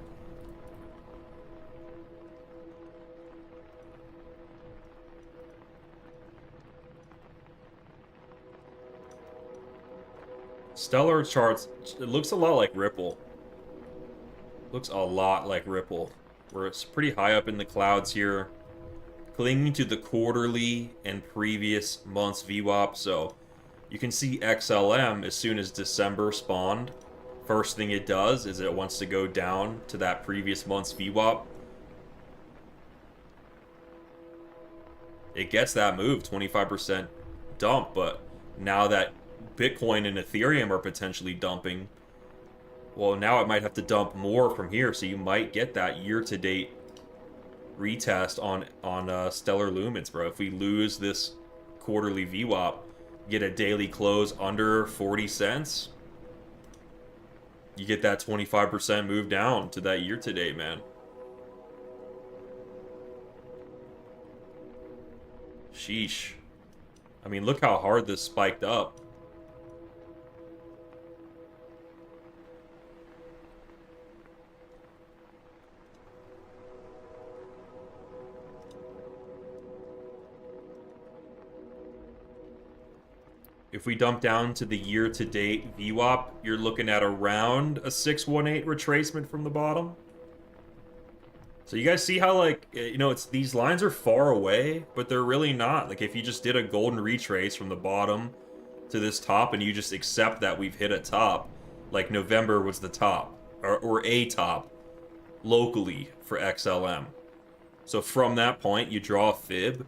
Stellar charts, it looks a lot like Ripple. Looks a lot like Ripple. Where it's pretty high up in the clouds here. Clinging to the quarterly and previous month's VWAP. So you can see XLM as soon as December spawned. First thing it does is it wants to go down to that previous month's VWAP. It gets that move, 25% dump, but now that Bitcoin and Ethereum are potentially dumping, well, now it might have to dump more from here, so you might get that year-to-date retest on Stellar Lumens, bro. If we lose this quarterly VWAP, get a daily close under 40 cents, you get that 25% move down to that year-to-date, man. Sheesh. I mean, look how hard this spiked up. If we dump down to the year-to-date VWAP, you're looking at around a 618 retracement from the bottom. So you guys see how, like, you know, it's these lines are far away, but they're really not. Like, if you just did a golden retrace from the bottom to this top and you just accept that we've hit a top, like November was the top, or a top, locally for XLM. So from that point, you draw a fib,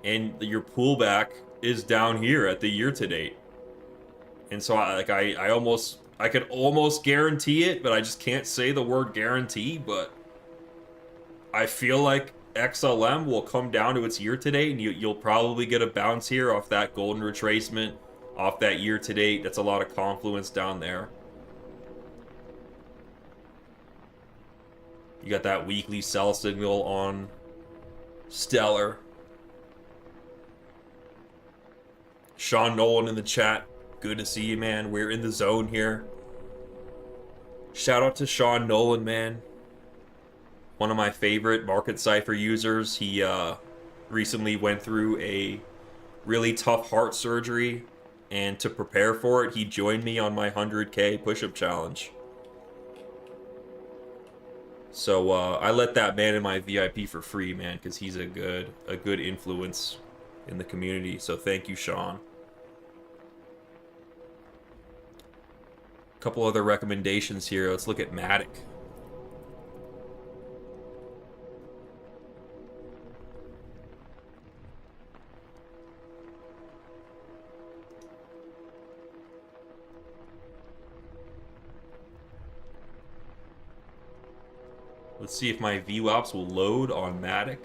and your pullback is down here at the year-to-date. And so I could almost guarantee it, but I just can't say the word guarantee, but I feel like XLM will come down to its year-to-date, and you'll probably get a bounce here off that golden retracement, off that year-to-date. That's a lot of confluence down there. You got that weekly sell signal on Stellar. Sean Nolan in the chat. Good to see you, man. We're in the zone here. Shout out to Sean Nolan, man. One of my favorite Market Cipher users. He recently went through a really tough heart surgery, and to prepare for it, he joined me on my 100K push-up challenge. So I let that man in my VIP for free, man, because he's a good influence in the community. So thank you, Sean. A couple other recommendations here. Let's look at MTIC. Let's see if my VWAPs will load on MTIC.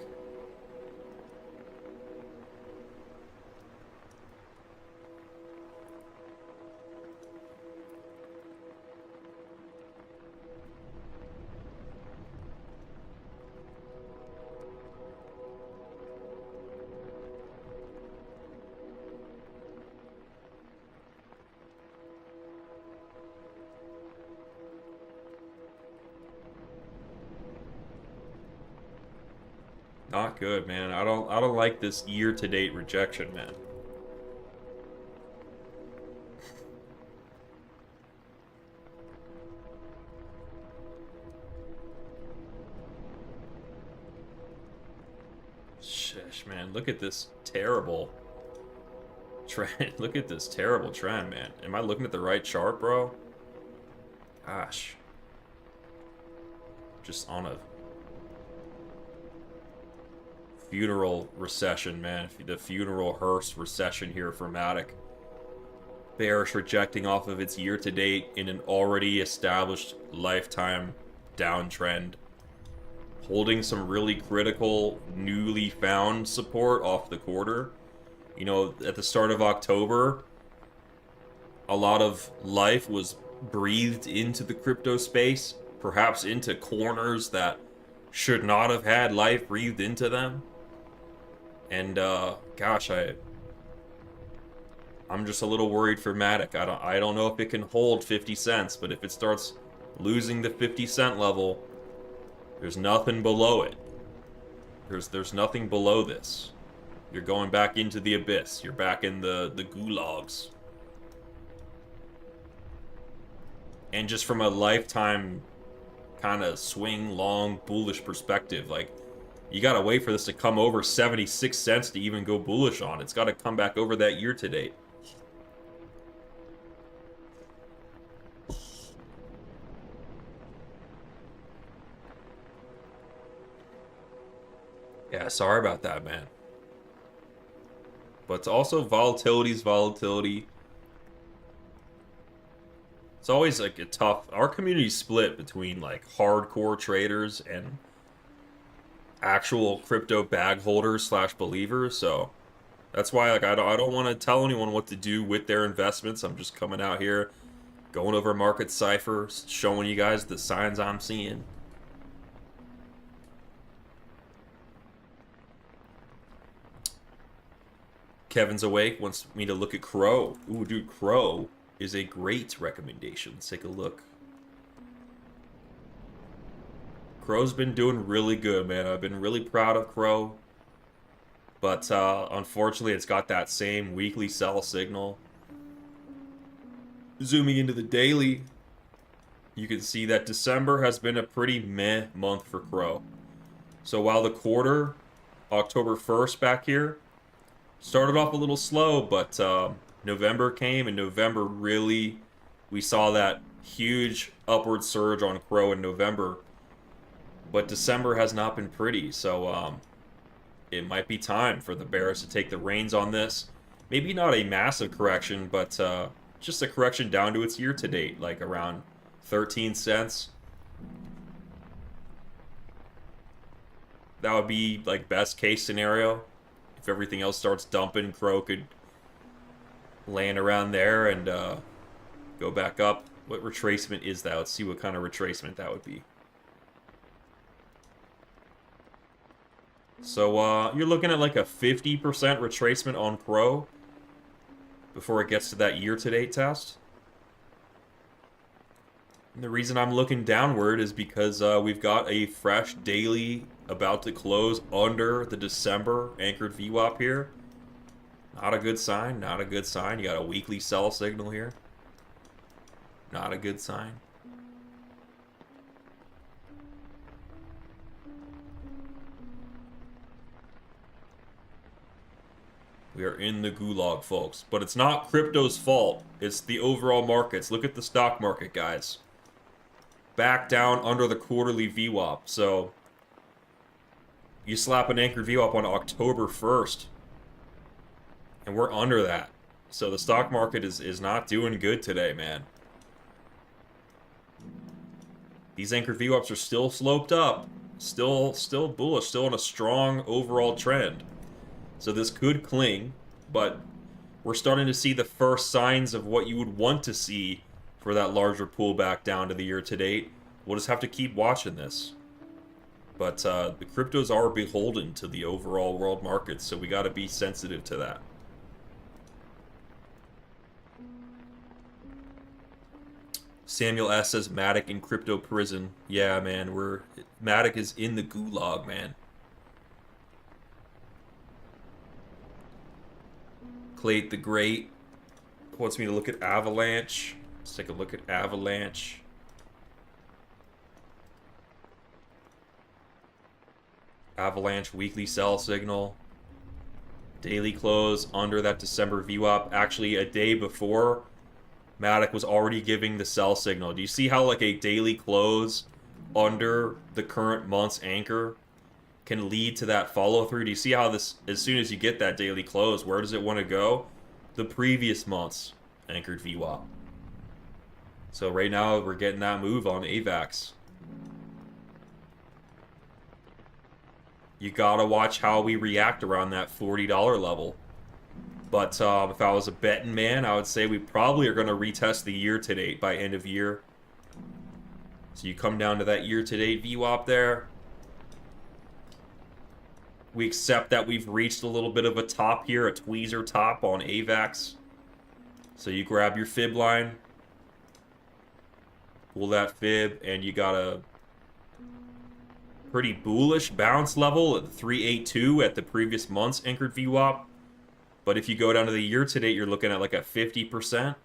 Not good, man. I don't like this year-to-date rejection, man. Sheesh, man. Look at this terrible trend. Look at this terrible trend, man. Am I looking at the right chart, bro? Gosh. Just on a funeral recession, man. The funeral hearse recession here for MTIC. Bearish rejecting off of its year-to-date in an already established lifetime downtrend. Holding some really critical, newly found support off the quarter. You know, at the start of October, a lot of life was breathed into the crypto space, perhaps into corners that should not have had life breathed into them. And gosh, I'm just a little worried for MTIC. I don't know if it can hold 50 cents, but if it starts losing the 50-cent level, there's nothing below it. There's nothing below this. You're going back into the abyss. You're back in the gulags. And just from a lifetime kind of swing long bullish perspective, like, you gotta wait for this to come over 76 cents to even go bullish on. It's gotta come back over that year to date. Yeah, sorry about that, man. But also volatility's volatility. It's always like a tough... Our community's split between like hardcore traders and actual crypto bag holders / believers, so that's why like I don't want to tell anyone what to do with their investments. I'm just coming out here, going over Market Cipher, showing you guys the signs I'm seeing. Kevin's awake, wants me to look at Crow. Ooh, dude, Crow is a great recommendation. Let's take a look. Crow's been doing really good, man. I've been really proud of Crow. But unfortunately, it's got that same weekly sell signal. Zooming into the daily, you can see that December has been a pretty meh month for Crow. So while the quarter, October 1st back here, started off a little slow, but November came, and November really, we saw that huge upward surge on Crow in November. But December has not been pretty, so it might be time for the bears to take the reins on this. Maybe not a massive correction, but just a correction down to its year-to-date, like around 13 cents. That would be like best case scenario. If everything else starts dumping, Crow could land around there and go back up. What retracement is that? Let's see what kind of retracement that would be. So you're looking at like a 50% retracement on Pro before it gets to that year-to-date test. And the reason I'm looking downward is because we've got a fresh daily about to close under the December anchored VWAP here. Not a good sign, not a good sign. You got a weekly sell signal here. Not a good sign. We are in the gulag, folks. But it's not crypto's fault. It's the overall markets. Look at the stock market, guys. Back down under the quarterly VWAP. So you slap an anchored VWAP on October 1st. And we're under that. So the stock market is not doing good today, man. These anchored VWAPs are still sloped up. Still bullish. Still in a strong overall trend. So this could cling, but we're starting to see the first signs of what you would want to see for that larger pullback down to the year-to-date. We'll just have to keep watching this. But the cryptos are beholden to the overall world market, so we got to be sensitive to that. Samuel S. says Matic in crypto prison. Yeah, man, Matic is in the gulag, man. Clade the Great wants me to look at Avalanche. Let's take a look at Avalanche. Avalanche weekly sell signal. Daily close under that December VWAP. Actually, a day before, Matic was already giving the sell signal. Do you see how like a daily close under the current month's anchor can lead to that follow through? Do you see how this, as soon as you get that daily close, where does it want to go? The previous month's anchored VWAP. So right now we're getting that move on AVAX. You gotta watch how we react around that $40 level. But if I was a betting man, I would say we probably are going to retest the year-to-date by end of year. So you come down to that year-to-date VWAP there. We accept that we've reached a little bit of a top here, a tweezer top on AVAX. So you grab your fib line, pull that fib, and you got a pretty bullish bounce level at 382 at the previous month's anchored VWAP. But if you go down to the year-to-date, you're looking at like a 50%.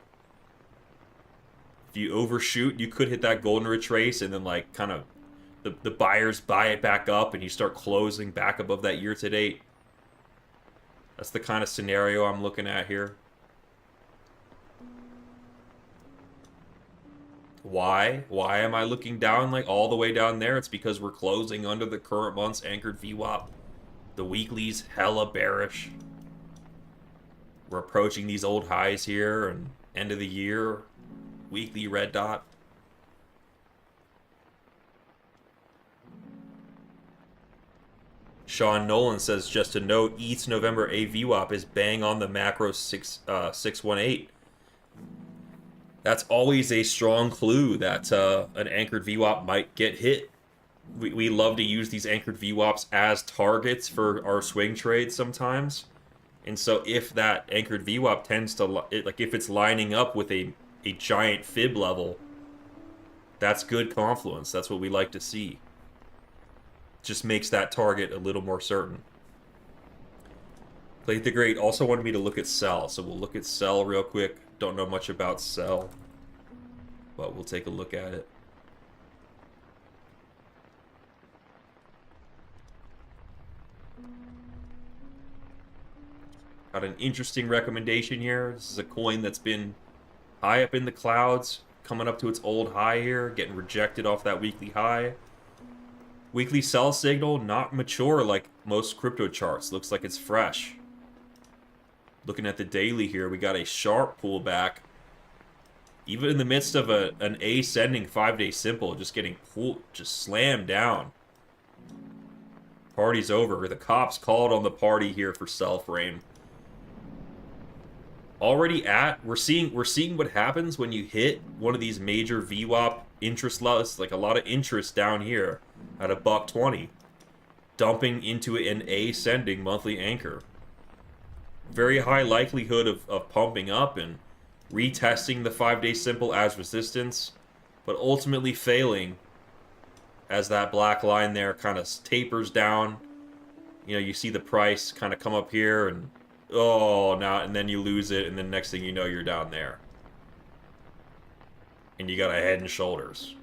If you overshoot, you could hit that golden retrace and then like kind of the buyers buy it back up and you start closing back above that year-to-date. That's the kind of scenario I'm looking at here. Why? Why am I looking down like all the way down there? It's because we're closing under the current month's anchored VWAP. The weekly's hella bearish. We're approaching these old highs here and end of the year. Weekly red dot. Sean Nolan says, just to note, ETH's November AVWAP is bang on the macro 618. That's always a strong clue that an anchored VWAP might get hit. We love to use these anchored VWAPs as targets for our swing trades sometimes. And so if that anchored VWAP tends to, like if it's lining up with a giant fib level, that's good confluence. That's what we like to see. Just makes that target a little more certain. Played the Great also wanted me to look at sell, so we'll look at sell real quick. Don't know much about sell, but we'll take a look at it. Got an interesting recommendation here. This is a coin that's been high up in the clouds, coming up to its old high here, getting rejected off that weekly high. Weekly sell signal, not mature like most crypto charts. Looks like it's fresh. Looking at the daily here, we got a sharp pullback. Even in the midst of an ascending 5-day simple, just getting pulled, just slammed down. Party's over. The cops called on the party here for sell frame. Already we're seeing what happens when you hit one of these major VWAP interest levels, like a lot of interest down here at $1.20. dumping into an ascending monthly anchor. Very high likelihood of pumping up and retesting the 5-day simple as resistance, but ultimately failing as that black line there kind of tapers down. You know, you see the price kind of come up here and and then you lose it, and then next thing you know, you're down there. And you got a head and shoulders.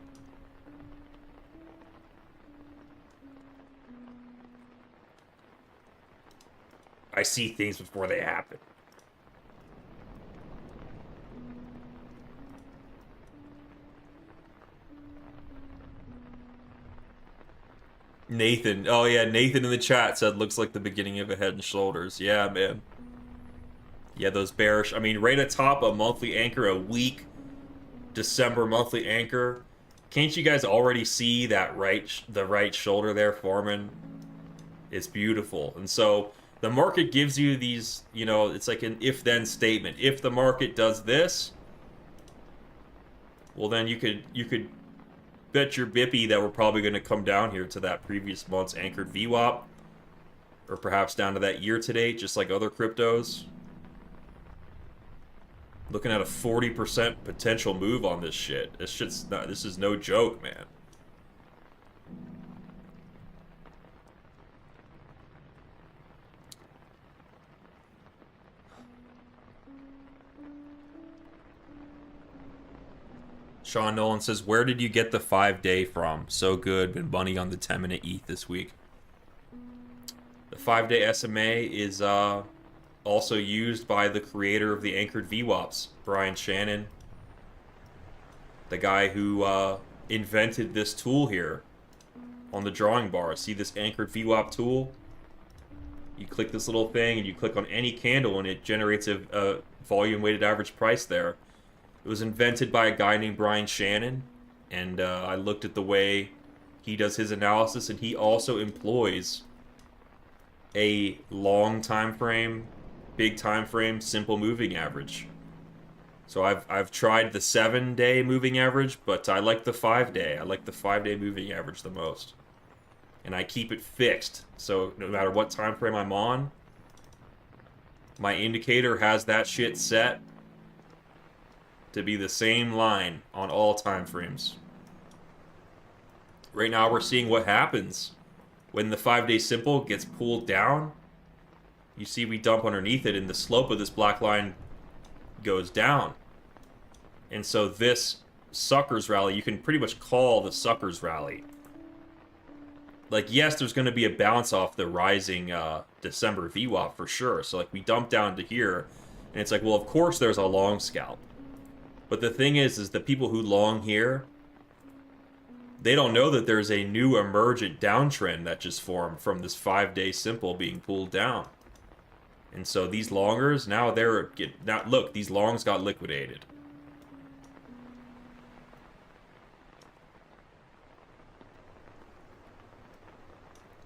I see things before they happen. Nathan. Oh, yeah, Nathan in the chat said, looks like the beginning of a head and shoulders. Yeah, man. Yeah, those bearish. I mean, right atop a monthly anchor, a weak December monthly anchor. Can't you guys already see that the right shoulder there forming? It's beautiful. And so the market gives you these, you know, it's like an if-then statement. If the market does this, well, then you could bet your bippy that we're probably going to come down here to that previous month's anchored VWAP, or perhaps down to that year-to-date, just like other cryptos. Looking at a 40% potential move on this shit. This is no joke, man. Sean Nolan says, where did you get the 5-day from? So good. Been bunny on the 10-minute ETH this week. The 5-day SMA is also used by the creator of the anchored VWAPs, Brian Shannon. The guy who invented this tool here on the drawing bar. See this anchored VWAP tool? You click this little thing and you click on any candle and it generates a volume weighted average price there. It was invented by a guy named Brian Shannon, and I looked at the way he does his analysis, and he also employs a long time frame, big time frame, simple moving average. So I've tried the 7-day moving average, but I like the 5-day. I like the 5-day moving average the most, and I keep it fixed. So no matter what time frame I'm on, my indicator has that shit set to be the same line on all time frames. Right now we're seeing what happens when the 5-day simple gets pulled down. You see we dump underneath it and the slope of this black line goes down. And so this suckers rally, you can pretty much call the suckers rally. Like, yes, there's going to be a bounce off the rising December VWAP for sure. So like we dump down to here and it's like, well, of course there's a long scalp. But the thing is the people who long here, they don't know that there's a new emergent downtrend that just formed from this 5-day simple being pulled down. And so these longers, now look, these longs got liquidated.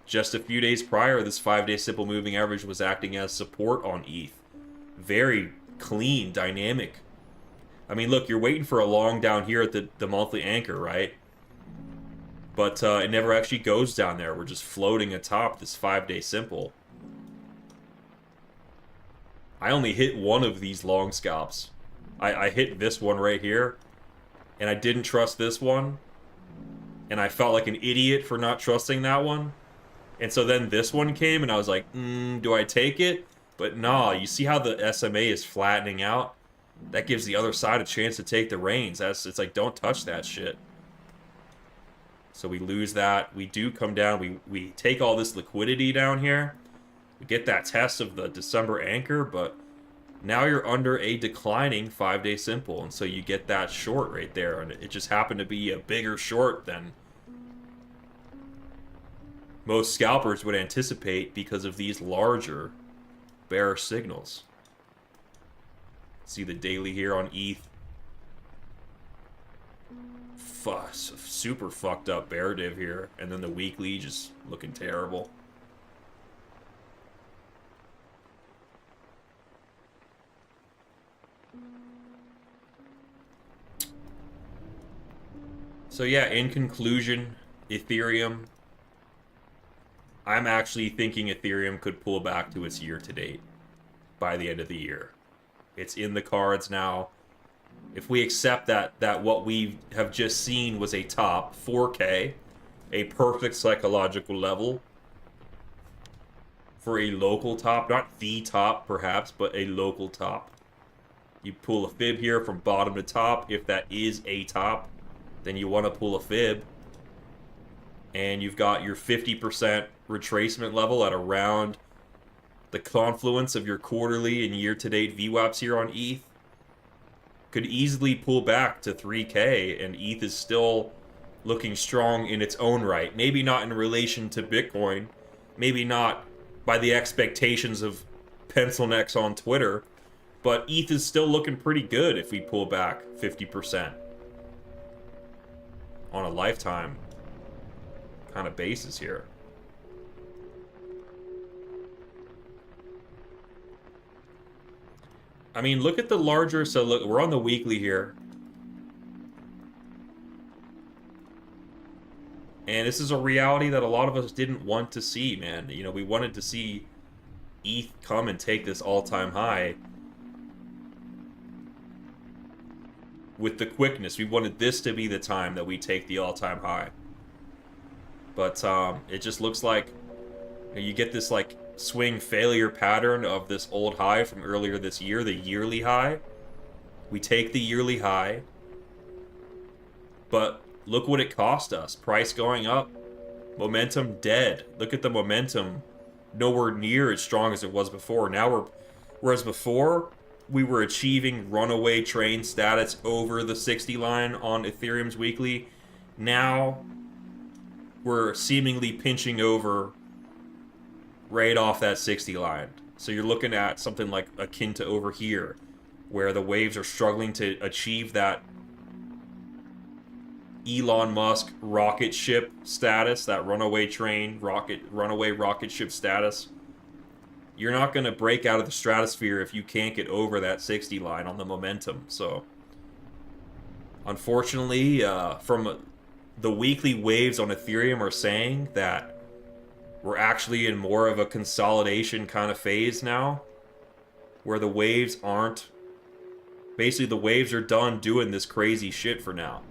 Just a few days prior, this 5-day simple moving average was acting as support on ETH. Very clean, dynamic. I mean, look, you're waiting for a long down here at the monthly anchor, right? But it never actually goes down there. We're just floating atop this 5-day simple. I only hit one of these long scalps. I hit this one right here, and I didn't trust this one. And I felt like an idiot for not trusting that one. And so then this one came, and I was like, do I take it? But nah, you see how the SMA is flattening out? That gives the other side a chance to take the reins. It's like, don't touch that shit. So we lose that. We do come down. We take all this liquidity down here. We get that test of the December anchor, but now you're under a declining 5-day simple. And so you get that short right there. And it just happened to be a bigger short than most scalpers would anticipate because of these larger bearish signals. See the daily here on ETH. Super fucked up bear div here. And then the weekly just looking terrible. So yeah, in conclusion, Ethereum, I'm actually thinking Ethereum could pull back to its year to date by the end of the year. It's in the cards now. If we accept that what we have just seen was a top 4K, a perfect psychological level for a local top, not the top perhaps, but a local top. You pull a fib here from bottom to top. If that is a top, then you want to pull a fib. And you've got your 50% retracement level at around the confluence of your quarterly and year-to-date VWAPs here on ETH. Could easily pull back to 3K, and ETH is still looking strong in its own right. Maybe not in relation to Bitcoin. Maybe not by the expectations of pencil necks on Twitter. But ETH is still looking pretty good if we pull back 50% on a lifetime kind of basis here. I mean, look at the larger, so look, we're on the weekly here. And this is a reality that a lot of us didn't want to see, man. You know, we wanted to see ETH come and take this all-time high with the quickness. We wanted this to be the time that we take the all-time high. But it just looks like you get this like swing failure pattern of this old high from earlier this year, the yearly high. We take the yearly high, but look what it cost us. Price going up, momentum dead. Look at the momentum, nowhere near as strong as it was before. Now whereas before we were achieving runaway train status over the 60 line on Ethereum's weekly, now we're seemingly pinching over right off that 60 line. So you're looking at something like akin to over here, where the waves are struggling to achieve that Elon Musk rocket ship status, that runaway rocket ship status. You're not going to break out of the stratosphere if you can't get over that 60 line on the momentum. So unfortunately, from the weekly waves on Ethereum are saying that we're actually in more of a consolidation kind of phase now, where the waves aren't... Basically, the waves are done doing this crazy shit for now.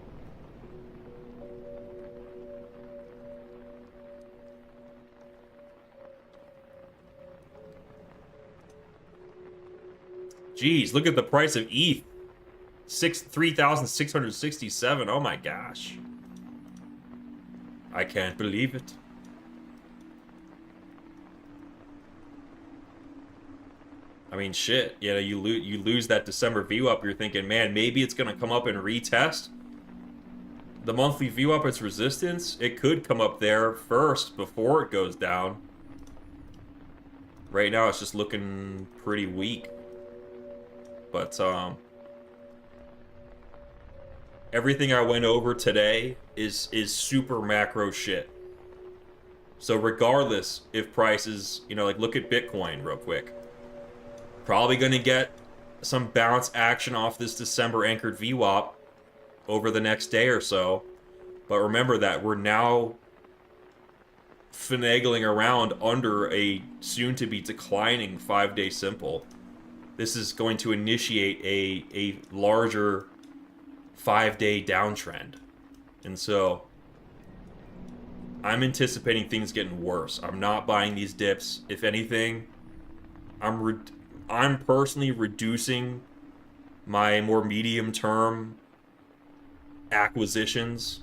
Jeez, look at the price of ETH. 3,667. Oh my gosh. I can't believe it. I mean, shit. You know, you lose that December VWAP. You're thinking, man, maybe it's going to come up and retest the monthly VWAP, its resistance. It could come up there first before it goes down. Right now, it's just looking pretty weak. But, everything I went over today is super macro shit. So regardless if prices, you know, like look at Bitcoin real quick. Probably going to get some bounce action off this December anchored VWAP over the next day or so. But remember that we're now finagling around under a soon-to-be declining 5-day simple. This is going to initiate a larger 5-day downtrend. And so I'm anticipating things getting worse. I'm not buying these dips. If anything, I'm personally reducing my more medium-term acquisitions.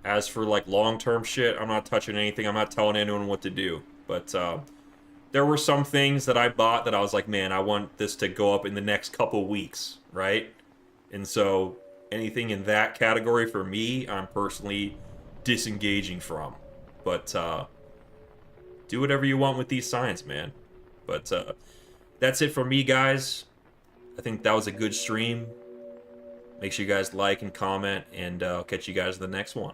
As for like long-term shit, I'm not touching anything. I'm not telling anyone what to do. But there were some things that I bought that I was like, man, I want this to go up in the next couple weeks, right? And so anything in that category for me, I'm personally disengaging from. But do whatever you want with these signs, man. But that's it for me, guys. I think that was a good stream. Make sure you guys like and comment, and I'll catch you guys in the next one.